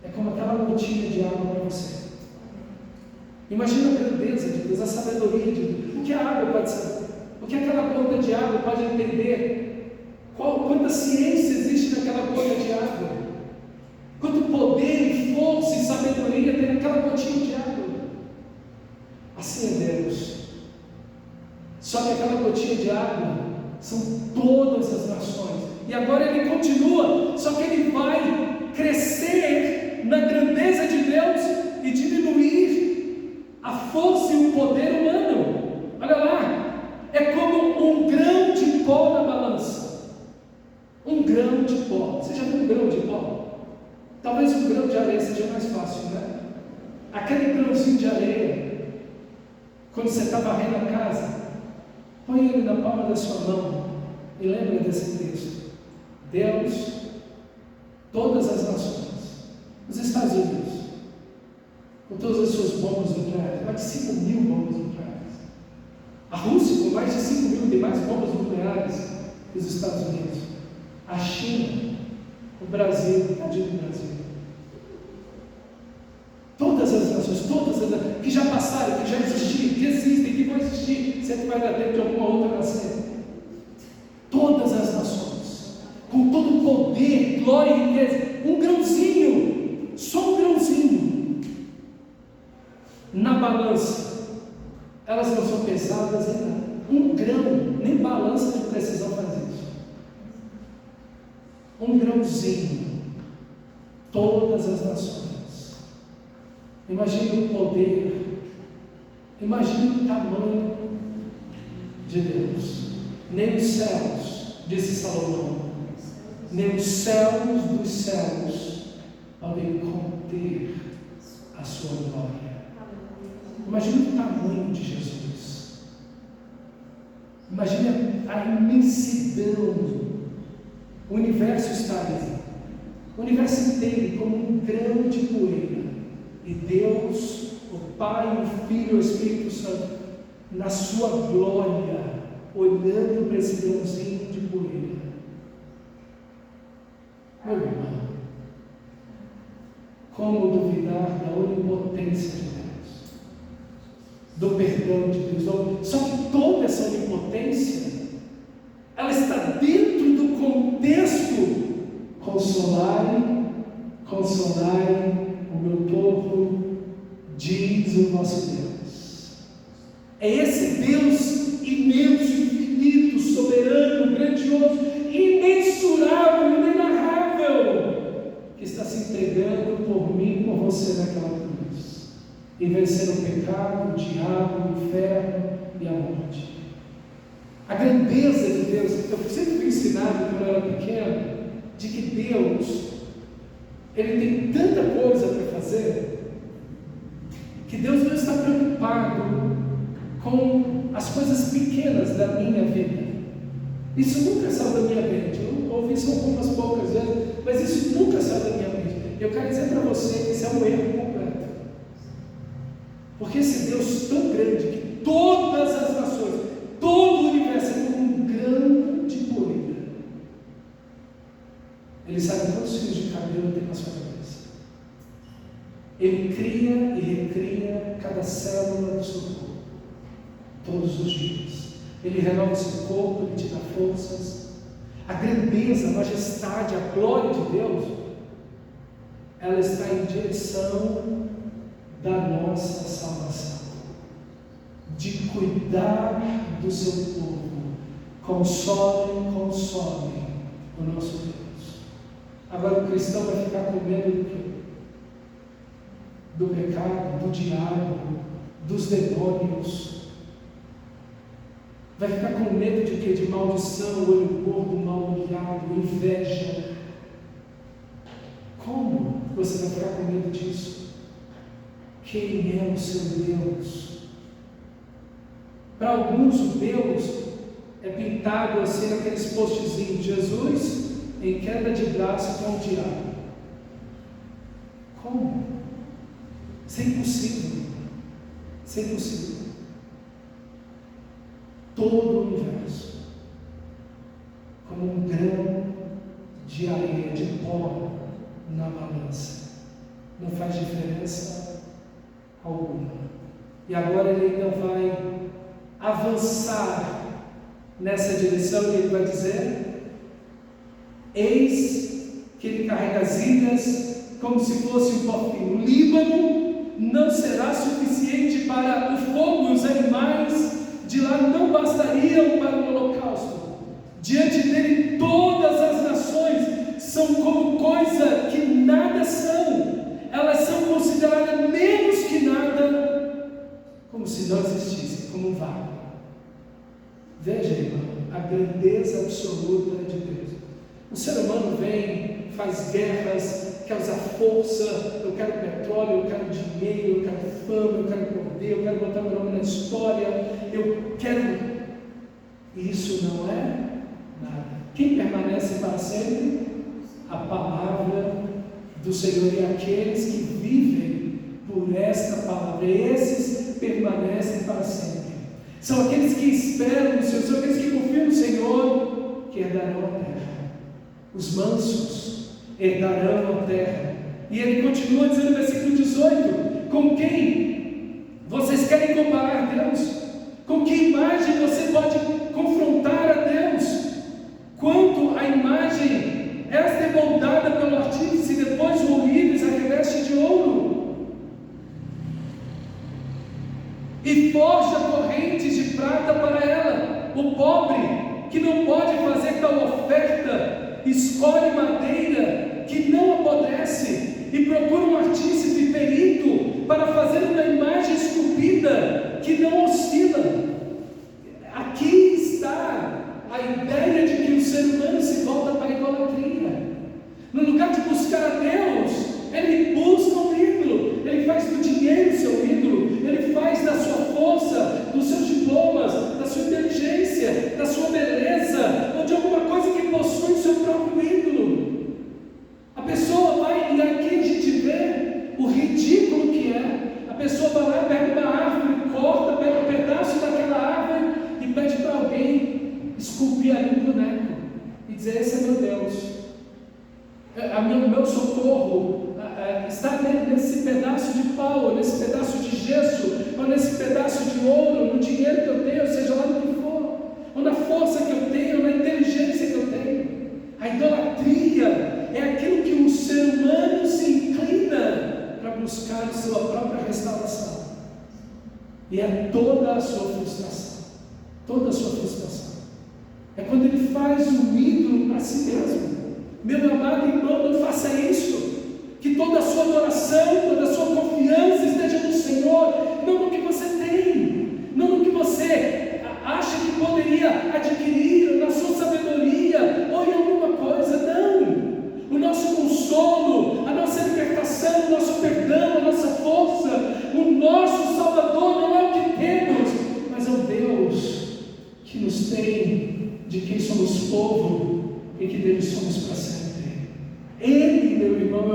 S1: é como aquela gotinha de água para você. Imagina a grandeza de Deus, a sabedoria de Deus, o que a água pode saber, o que aquela gota de água pode entender, quanta ciência existe naquela gota de água, quanto poder, força e sabedoria tem naquela gotinha de água. Assim é Deus. Só que aquela gotinha de água são todas as nações. E agora Ele continua, só que Ele vai crescer na grandeza de Deus e diminuir a força e o poder humano. Olha lá, é como um grão de pó na balança. Um grão de pó. Você já viu um grão de pó? Talvez um grão de areia seja mais fácil, né? Aquele grãozinho de areia, quando você está varrendo a casa, põe ele na palma da sua mão e lembra desse texto. Deus, todas as nações, os Estados Unidos, com todas as suas bombas nucleares, mais de 5.000 bombas nucleares. A Rússia, com mais de 5.000, tem mais bombas nucleares que os Estados Unidos. A China, o Brasil, tadinho do Brasil. Todas as nações, que já passaram, que já existiam, que existem, que vão existir, sempre vai dar tempo de alguma outra nascer. Todas as nações, com todo o poder, glória e riqueza, um grãozinho, só um grãozinho, na balança, elas não são pesadas em nada. Um grão, nem balança de precisão faz isso. Um grãozinho, todas as nações. Imagine o poder, imagine o tamanho de Deus. Nem os céus, disse Salomão, nem os céus dos céus podem conter a sua glória. Imagine o tamanho de Jesus. Imagine a imensidão. O universo está ali, o universo inteiro como um grão de poeira. E Deus, o Pai, o Filho e o Espírito Santo, na sua glória, olhando para esse grãozinho de poeira. Meu irmão, como duvidar da onipotência de Deus, do perdão de Deus? Só que toda essa onipotência, ela está dentro do contexto: consolai o meu povo, diz o vosso Deus. É esse Deus imenso, infinito, soberano, grandioso, imensurável, inenarrável, que está se entregando por mim, por você naquela cruz e venceram o pecado, o diabo, o inferno e a morte. A grandeza de Deus, eu sempre fui ensinado quando eu era pequeno, de que Deus, Ele tem tanta coisa para fazer, que Deus não está preocupado com as coisas pequenas da minha vida. Isso nunca saiu da minha mente. Eu ouvi isso algumas poucas vezes, mas isso nunca saiu da minha mente. Eu quero dizer para você que isso é um erro completo. Porque esse Deus tão grande que todas as nações, todo o universo é como um grão de poeira. Ele sabe quantos fios de cabelo tem na sua cabeça. Ele cria e recria cada célula do seu corpo, todos os dias. Ele renova o seu corpo, Ele te dá forças. A grandeza, a majestade, a glória de Deus, ela está em direção da nossa salvação, de cuidar do seu povo. Console o nosso Deus. Agora o cristão vai ficar com medo do quê? Do pecado, do diabo, dos demônios. Vai ficar com medo de quê? De maldição, olho gordo, mal-olhado, inveja. Como você vai ficar com medo disso? Quem é o seu Deus? Para alguns, o Deus é pintado assim naqueles postzinhos: Jesus em queda de braço com o diabo. Como? Isso é impossível. Isso é impossível. Todo o universo, como um grão de areia, de pó na balança, não faz diferença alguma. E agora ele ainda vai avançar nessa direção e ele vai dizer: eis que ele carrega as ilhas como se fosse um porquinho. O Líbano não será suficiente para o fogo e os animais de lá não bastariam para o holocausto. Diante dele todas as nações são como coisa que nada são. Elas são consideradas menos que nada, como se não existissem, como um vago. Veja, irmão, a grandeza absoluta de Deus. O ser humano vem, faz guerras, quer usar força. Eu quero petróleo, eu quero dinheiro, eu quero fama, eu quero poder, eu quero botar meu nome na história, eu quero. Isso não é nada. Quem permanece para sempre? A palavra do Senhor, e aqueles que vivem por esta palavra, esses permanecem para sempre. São aqueles que esperam no Senhor, são aqueles que confiam no Senhor, que herdarão a terra. Os mansos herdarão a terra. E ele continua dizendo no versículo 18: com quem vocês querem comparar Deus? Com que imagem você pode confrontar a Deus? Quanto a imagem, esta é moldada pelo artífice, e depois o ourives a reveste de ouro, e forja correntes de prata para ela. O pobre, que não pode fazer tal oferta, escolhe madeira que não apodrece e procura um artífice perito para fazer uma imagem esculpida que não oscila. Aqui está a ideia de que o ser humano se volta para a idolatria. No lugar de buscar a Deus, ele busca um ídolo. Ele faz do dinheiro seu ídolo. Ele faz da sua força, dos seus diplomas, da sua inteligência, da sua beleza, ou de alguma coisa que possui o seu próprio ídolo. A pessoa vai, e aqui a gente vê o ridículo que é. A pessoa vai lá, pega uma árvore, corta, pega um pedaço daquela árvore e pede para alguém esculpir ali um boneco e dizer: esse é meu Deus, o meu socorro está nesse pedaço de pau, nesse pedaço de gesso, ou nesse pedaço de ouro, no dinheiro que eu tenho, seja lá no que for, ou na força que eu tenho, ou na inteligência que eu tenho. A idolatria é aquilo que o ser humano se inclina para buscar a sua própria restauração, e é toda a sua frustração. Toda a sua frustração é quando ele faz um ídolo para si mesmo. Meu amado irmão, não faça isso. Que toda a sua adoração, toda a sua confiança esteja no Senhor, não no que você tem, não no que você acha que poderia adquirir, na sua sabedoria ou em alguma coisa. Não! O nosso consolo, a nossa libertação, o nosso perdão, a nossa força, o nosso Salvador não é o que temos, mas é o Deus que nos tem, de quem somos povo e que dele somos para sempre. Ele, meu irmão, Ele é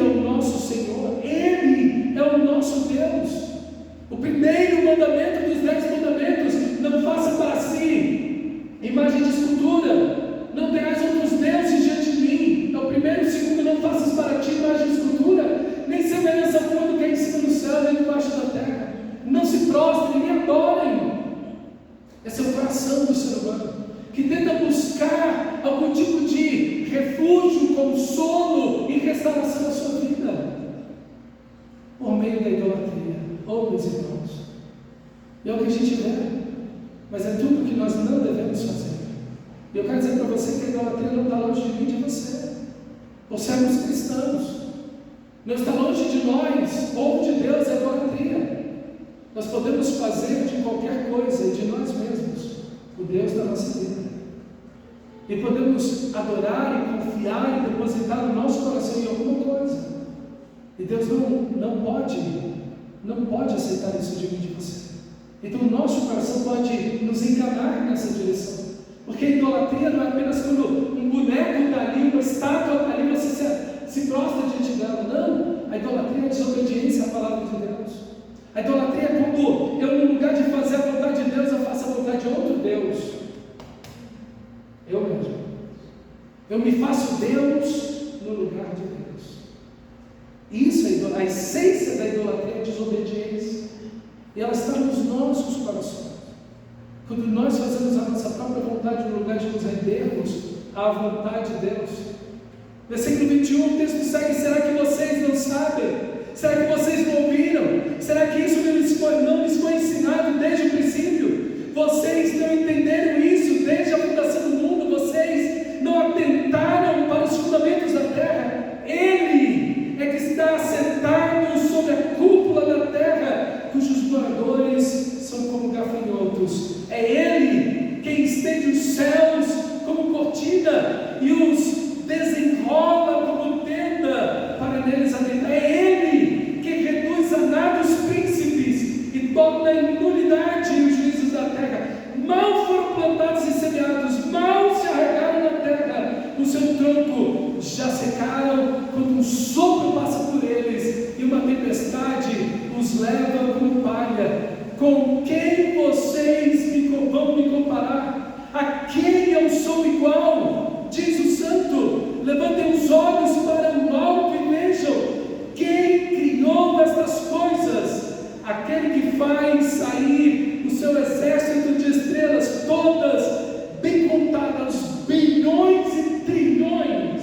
S1: o nosso Senhor, Ele é o nosso Deus. O primeiro mandamento dos 10 mandamentos: não faça para si imagem de escultura, não terás outros deuses diante de mim. É o primeiro. O segundo: não faças para ti imagem de escultura, nem semelhança alguma do que é em cima do céu, nem debaixo da terra. Não se prostrem, nem adorem. Esse é o coração do ser humano, que tenta buscar algum tipo de refúgio, consolo e restauração da sua vida por meio da idolatria. Oh, meus irmãos, é o que a gente vê, mas é tudo que nós não devemos fazer. E eu quero dizer para você que a idolatria não está longe de mim, de você, por sermos cristãos. Não está longe de nós. Povo de Deus é idolatria. Nós podemos fazer de qualquer coisa, de nós mesmos, o Deus da nossa vida. E podemos adorar e confiar e depositar no nosso coração em alguma coisa. E Deus não pode aceitar isso de mim, de você. Então o nosso coração pode nos enganar nessa direção. Porque a idolatria não é apenas quando um boneco está ali, uma estátua está ali, você se prostra diante dela. Não, a idolatria é a desobediência à palavra de Deus. A idolatria é quando eu, no lugar de fazer a vontade de Deus, eu faço a vontade de outro Deus. Eu mesmo. Eu me faço Deus no lugar de Deus. Isso é a essência da idolatria, é a desobediência. E ela está nos nossos corações. Quando nós fazemos a nossa própria vontade no lugar de nos rendermos à vontade de Deus. Versículo 21, o texto segue: será que vocês não sabem? Será que vocês não ouviram? Será que isso não lhes foi ensinado desde o princípio? Vocês não entenderam isso desde a fundação do mundo? Vocês não atentaram para os fundamentos da terra? Ele é que está assentado sobre a cúpula da terra, cujos moradores são como gafanhotos. É Ele quem estende os céus como cortina e os desenrola como tenda para neles habitar. É Ele que reduz a nada os príncipes e torna em nulidade os juízos da terra. Mal foram plantados e semeados, mal se arregaram na terra, o seu tronco já secaram, quando um sopro passa por eles e uma tempestade os leva como palha. Com quem vocês vão me comparar? A quem eu sou igual? Diz o santo. Levantem os olhos para o alto e vejam quem criou estas coisas. Aquele que faz sair o seu exército de estrelas, todas bem contadas, bilhões e trilhões,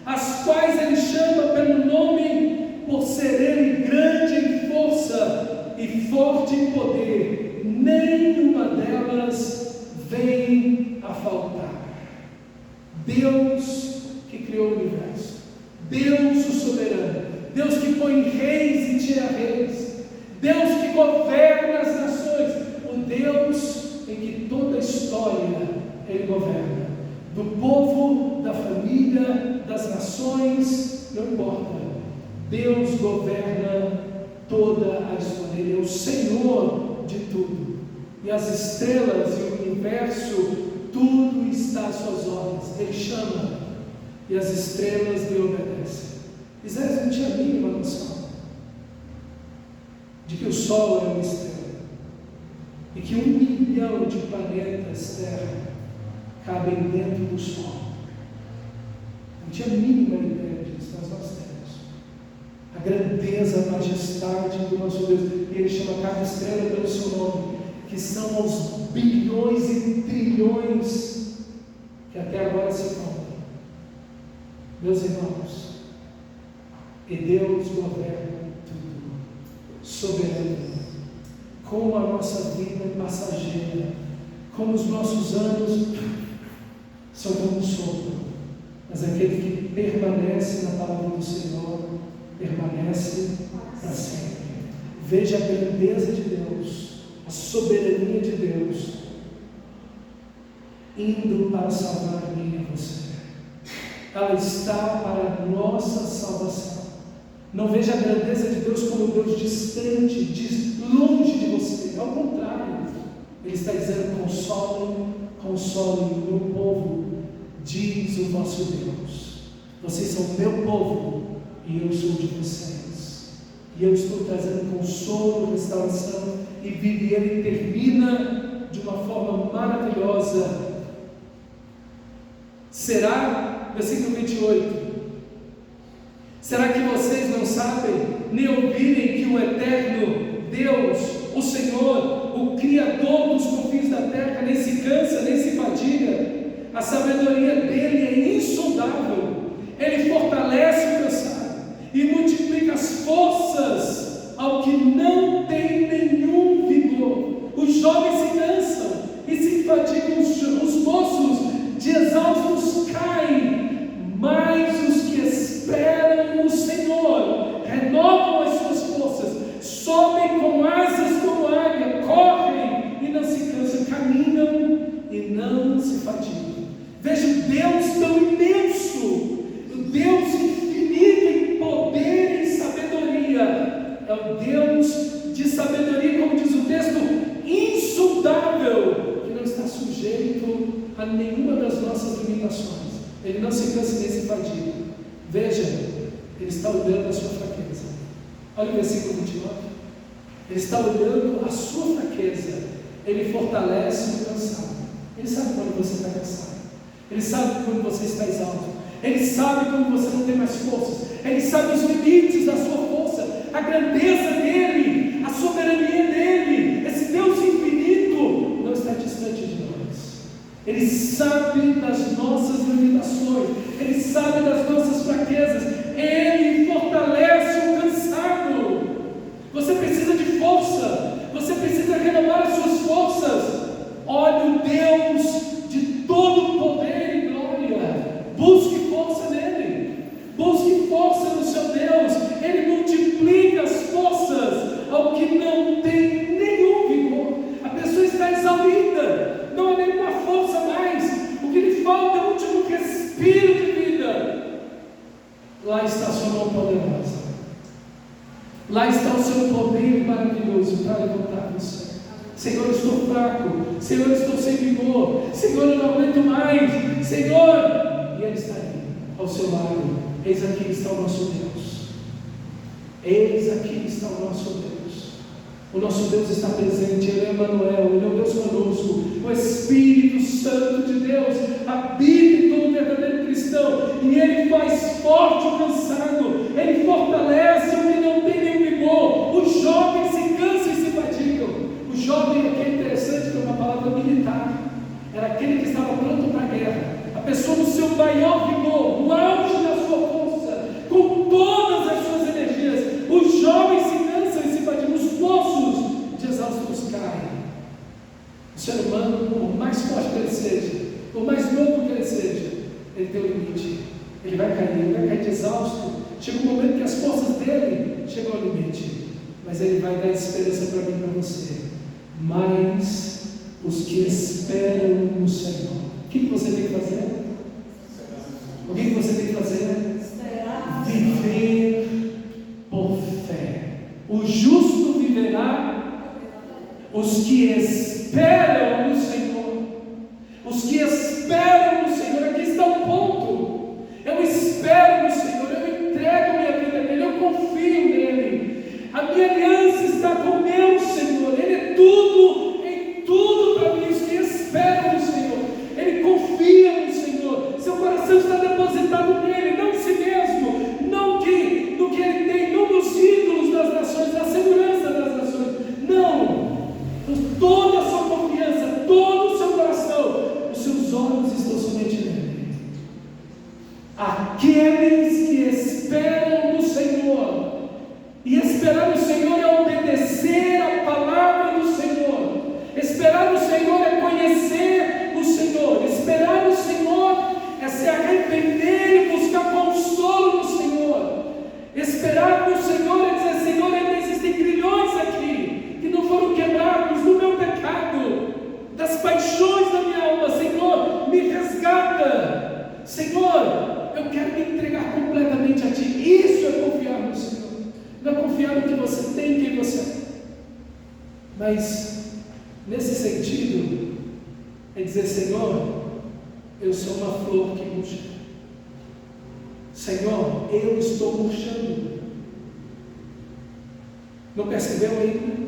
S1: as quais ele chama pelo nome, por ser ele grande em força e forte em poder, nenhuma delas vem a faltar. Deus que criou o universo, Deus o soberano, Deus que põe reis e tira reis, Deus que governa as nações, o Deus em que toda a história Ele governa, do povo, da família, das nações, não importa, Deus governa toda a história. Ele é o Senhor de tudo, e as estrelas e o universo, tudo está às suas ordens. Ele chama e as estrelas lhe obedecem. Isaías não tinha a mínima noção de que o Sol é uma estrela e que 1 milhão de planetas Terra cabem dentro do Sol. Não tinha a mínima ideia disso, mas nós temos a grandeza, a majestade do nosso Deus. E Ele chama cada estrela pelo seu nome, que são os bilhões e trilhões que até agora se contam. Meus irmãos, e Deus governa tudo, soberano. Como a nossa vida é passageira, como os nossos anos são como um sopro, mas aquele que permanece na palavra do Senhor, permanece para sempre. Veja a grandeza de Deus, a soberania de Deus, indo para salvar a mim e você. Ela está para a nossa salvação. Não veja a grandeza de Deus como Deus distante, longe de você. Ao contrário, Ele está dizendo: consolem o meu povo, diz o vosso Deus. Vocês são meu povo e eu sou de vocês. E eu estou trazendo consolo, restauração e vida. E Ele termina de uma forma maravilhosa. Será, versículo 28, será que vocês não sabem, nem ouvirem que o eterno Deus, o Senhor, o Criador dos confins da terra, nem se cansa, nem se fadiga? A sabedoria dele é insondável. Ele fortalece o cansado e multiplica as forças ao que não tem nenhum vigor. Os jovens se cansam e se fatigam, os moços de exaustos caem, mas os que esperam no Senhor renovam as suas forças, sobem com asas como águia, correm e não se cansam, caminham e não se fatigam. Veja o Deus tão imenso, o Deus infinito em poder e sabedoria. É o Deus de sabedoria, como diz o texto, insondável, que não está sujeito a nenhuma das nossas limitações. Ele não se cansa nem se fadiga. Veja, Ele está olhando a sua fraqueza. Olha o versículo 29. Ele está olhando a sua fraqueza. Ele fortalece o cansado. Ele sabe quando você está cansado. Ele sabe quando você está exausto. Ele sabe quando você não tem mais forças. Ele sabe os limites da sua força, a grandeza dele, a soberania dele. Esse Deus infinito não está distante de nós. Ele sabe das nossas limitações, Ele sabe das nossas fraquezas, Ele fortalece o cansado. Você precisa de força, você precisa renovar as suas forças. Olhe o Deus de todo poder e glória, busque força nele, busque força no seu Deus. Ele multiplica as forças ao que não tem nenhum vigor. A pessoa está exaurida, não há nenhuma força mais, o que lhe falta é o último respiro de vida. Lá está a sua mão poderosa, lá está o seu poder maravilhoso para levantar você. Senhor, eu estou fraco, Senhor, eu estou sem vigor, Senhor, eu não aguento mais, Senhor, e Ele está aí, ao seu lado. Eis aqui está o nosso Deus, eis aqui está o nosso Deus. O nosso Deus está presente, Ele é Emmanuel, Ele é o Deus conosco. O Espírito Santo de Deus habita em todo verdadeiro cristão, e Ele faz forte o cansado, Ele fortalece o que não tem nenhum vigor. Os jovens se cansam e se fatigam. O jovem aqui é interessante, que é uma palavra militar, era aquele que estava pronto para a guerra, a pessoa no seu maior vigor, no auge da sua força, com todas as suas energias. Os jovens se cansam e se fatigam, os moços de exaustos caem. O ser humano, por mais forte que ele seja, por mais novo que ele seja, ele tem um limite, ele vai cair de exausto. Chega um momento que as forças dele chegam ao limite, mas ele vai dar esperança para mim e para você. Mas os que esperam no Senhor, o que você tem que fazer? O que você tem que fazer? Viver por fé. O justo viverá. Os que esperam no Senhor, os que esperam no Senhor, aqui está o ponto. Eu espero no Senhor, eu entrego minha vida nele, eu confio nele. A minha aliança está com o meu Senhor, Ele é tudo, em tudo para mim. Os que esperam no Senhor, Ele confia no Senhor, seu coração está depositado nele, não em si mesmo, não no que Ele tem, não nos ídolos das nações, na segurança das nações, não. Toda a sua confiança, todo o seu coração, os seus olhos estão somente nele. Aqueles que esperam no Senhor, e esperar no Senhor é obedecer a palavra do Senhor. Esperar no Senhor é conhecer o Senhor. Esperar no Senhor é se arrepender e buscar confiança pelo que você tem, quem você é. Mas, nesse sentido, é dizer: Senhor, eu sou uma flor que murcha. Senhor, eu estou murchando. Não percebeu ainda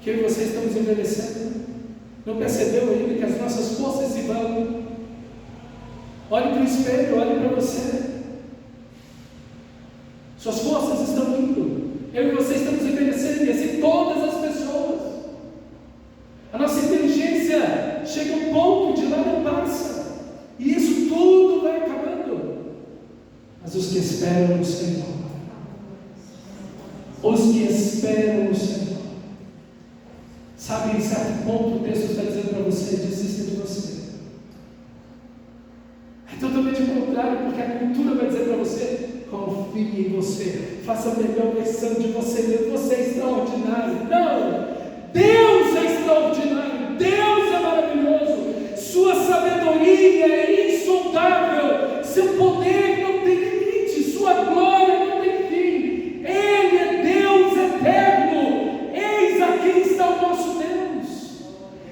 S1: que eu e você estamos envelhecendo? Não percebeu ainda que as nossas forças se vão? Olhe para o espelho, olhe para você. Suas forças estão indo. Eu e você estamos envelhecendo, e assim todas as pessoas. A nossa inteligência chega a um ponto de lá não passa, e isso tudo vai acabando. Mas os que esperam no Senhor, os que esperam no Senhor, sabe, em certo ponto o texto está dizendo para você: desista de você. É totalmente o contrário, porque a cultura vai dizer para você: confie em você, faça a melhor versão de você mesmo, você é extraordinário. Não! Deus é extraordinário, Deus é maravilhoso, sua sabedoria é insondável, seu poder não tem limite, sua glória não tem fim. Ele é Deus eterno. Eis aqui está o nosso Deus.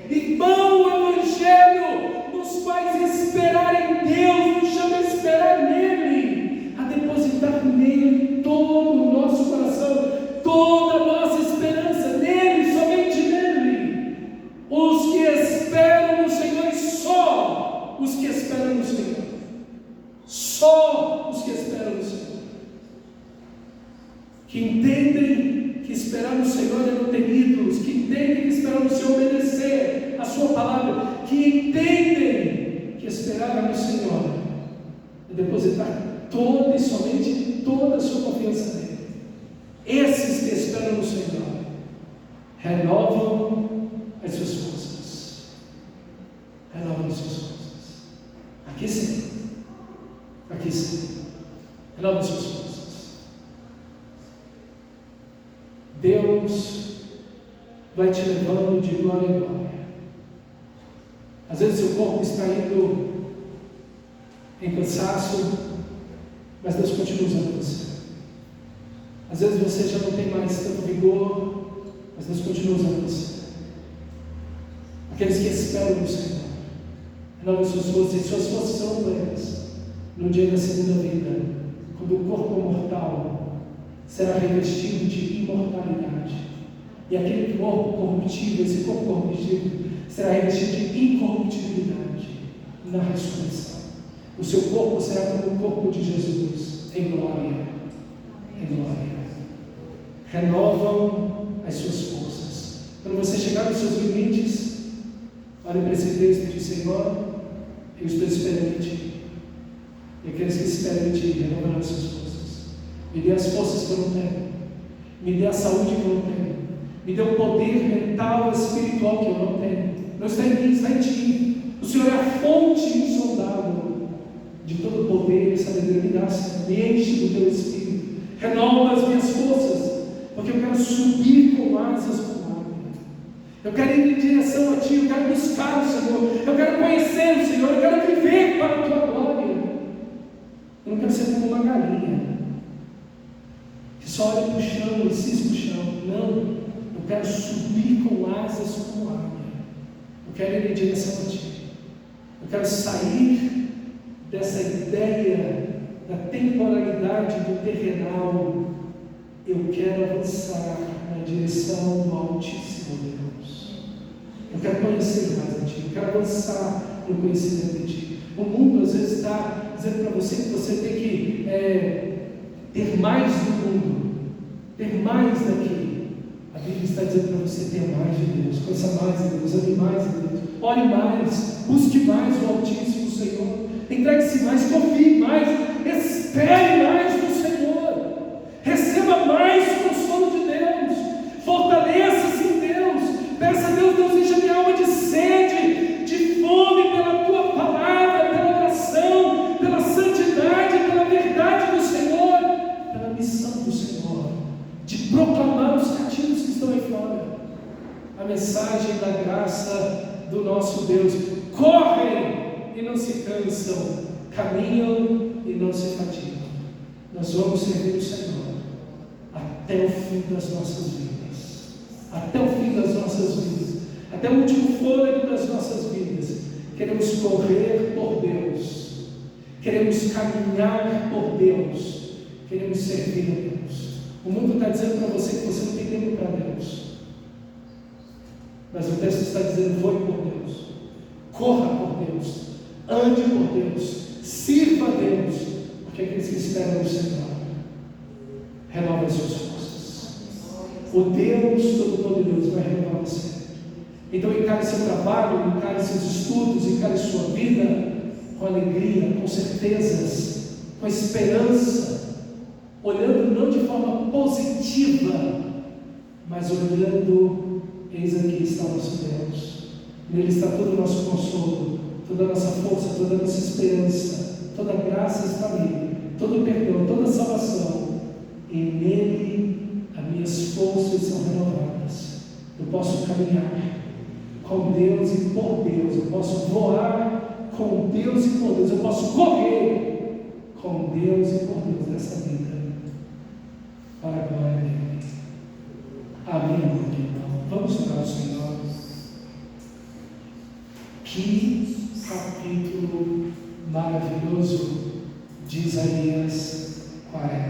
S1: Irmão, o Evangelho nos faz esperar em Deus, nos chama a esperar nele, a depositar nele todo o nosso coração, toda a nossa esperança nele, somente nele. Os que esperam no Senhor, e só os que esperam no Senhor, só os que esperam no Senhor, que entendem que esperar no Senhor é não ter ídolos, que entendem que esperar no Senhor é obedecer a sua palavra, que entendem que esperar no Senhor é depositar toda e somente toda a sua confiança nele. Esses que esperam no Senhor renovam as suas forças. Renovam as suas forças. Aqui sim. Aqui sim. Renovam as suas forças. Deus vai te levando de glória em glória. Às vezes seu corpo está indo em cansaço, mas Deus continua usando você. Às vezes você já não tem mais tanto vigor, mas Deus continua usando você. Aqueles que esperam no Senhor renovam suas forças, e suas forças são plenas no dia da segunda vida, quando o corpo mortal será revestido de imortalidade, e aquele corpo corruptível, esse corpo corruptível, será revestido de incorruptibilidade na ressurreição. O seu corpo será como o corpo de Jesus, em glória. Em glória. Renovam as suas forças. Quando você chegar nos seus limites, olhe para esse texto e diz: Senhor, eu estou esperando em Ti. E aqueles que esperam em Ti renovarão as suas forças. Me dê as forças que eu não tenho. Me dê a saúde que eu não tenho. Me dê o poder mental e espiritual que eu não tenho. Não está em mim, está em Ti. O Senhor é a fonte insondável de todo o poder e sabedoria. Me dá, Senhor. Me enche do Teu Espírito. Renova as minhas forças, porque eu quero subir com asas como águia. Eu quero ir em direção a Ti, eu quero buscar o Senhor, eu quero conhecer o Senhor, eu quero viver para a Tua glória. Eu não quero ser como uma galinha que só olha para o chão e cisma o chão. Não, eu quero subir com asas como águia. Eu quero ir em direção a Ti. Eu quero sair dessa ideia da temporalidade do terrenal. Eu quero avançar na direção do Altíssimo Deus. Eu quero conhecer mais a Ti, eu quero avançar no conhecimento de Ti. O mundo às vezes está dizendo para você que você tem que ter mais do mundo, ter mais daqui. A Bíblia está dizendo para você ter mais de Deus, conheça mais de Deus, ame mais de Deus, ore mais, busque mais o Altíssimo Senhor, entregue-se mais, confie mais, espere mais no Senhor, receba mais consolo de Deus, fortaleça-se em Deus, peça a Deus: Deus, encha minha alma de sede, de fome pela Tua palavra, pela oração, pela santidade, pela verdade do Senhor, pela missão do Senhor, de proclamar os cativos que estão aí fora a mensagem da graça do nosso Deus. Correm e não se cansam, caminham e não se fatigam. Nós vamos servir o Senhor até até o fim das nossas vidas. Até o fim das nossas vidas. Até o último fôlego das nossas vidas. Queremos correr por Deus. Queremos caminhar por Deus. Queremos servir a Deus. O mundo está dizendo para você que você não tem tempo para Deus. Mas o texto está dizendo: voe por Deus. Corra por Deus. Ande por Deus. Sirva a Deus. Porque aqueles que esperam no Senhor renovam as suas forças. O Deus Todo-Poderoso vai renovar você. Então encare seu trabalho, encare seus estudos, encare sua vida com alegria, com certezas, com esperança, olhando não de forma positiva, mas olhando: eis aqui está o nosso Deus. Nele está todo o nosso consolo, toda a nossa força, toda a nossa esperança, toda a graça está nele, todo o perdão, toda a salvação. E nele as minhas forças são renovadas. Eu posso caminhar com Deus e por Deus. Eu posso voar com Deus e por Deus. Eu posso correr com Deus e por Deus nessa vida, para a glória dele. Amém, irmão. Vamos orar ao Senhor. Que capítulo maravilhoso de Isaías 40.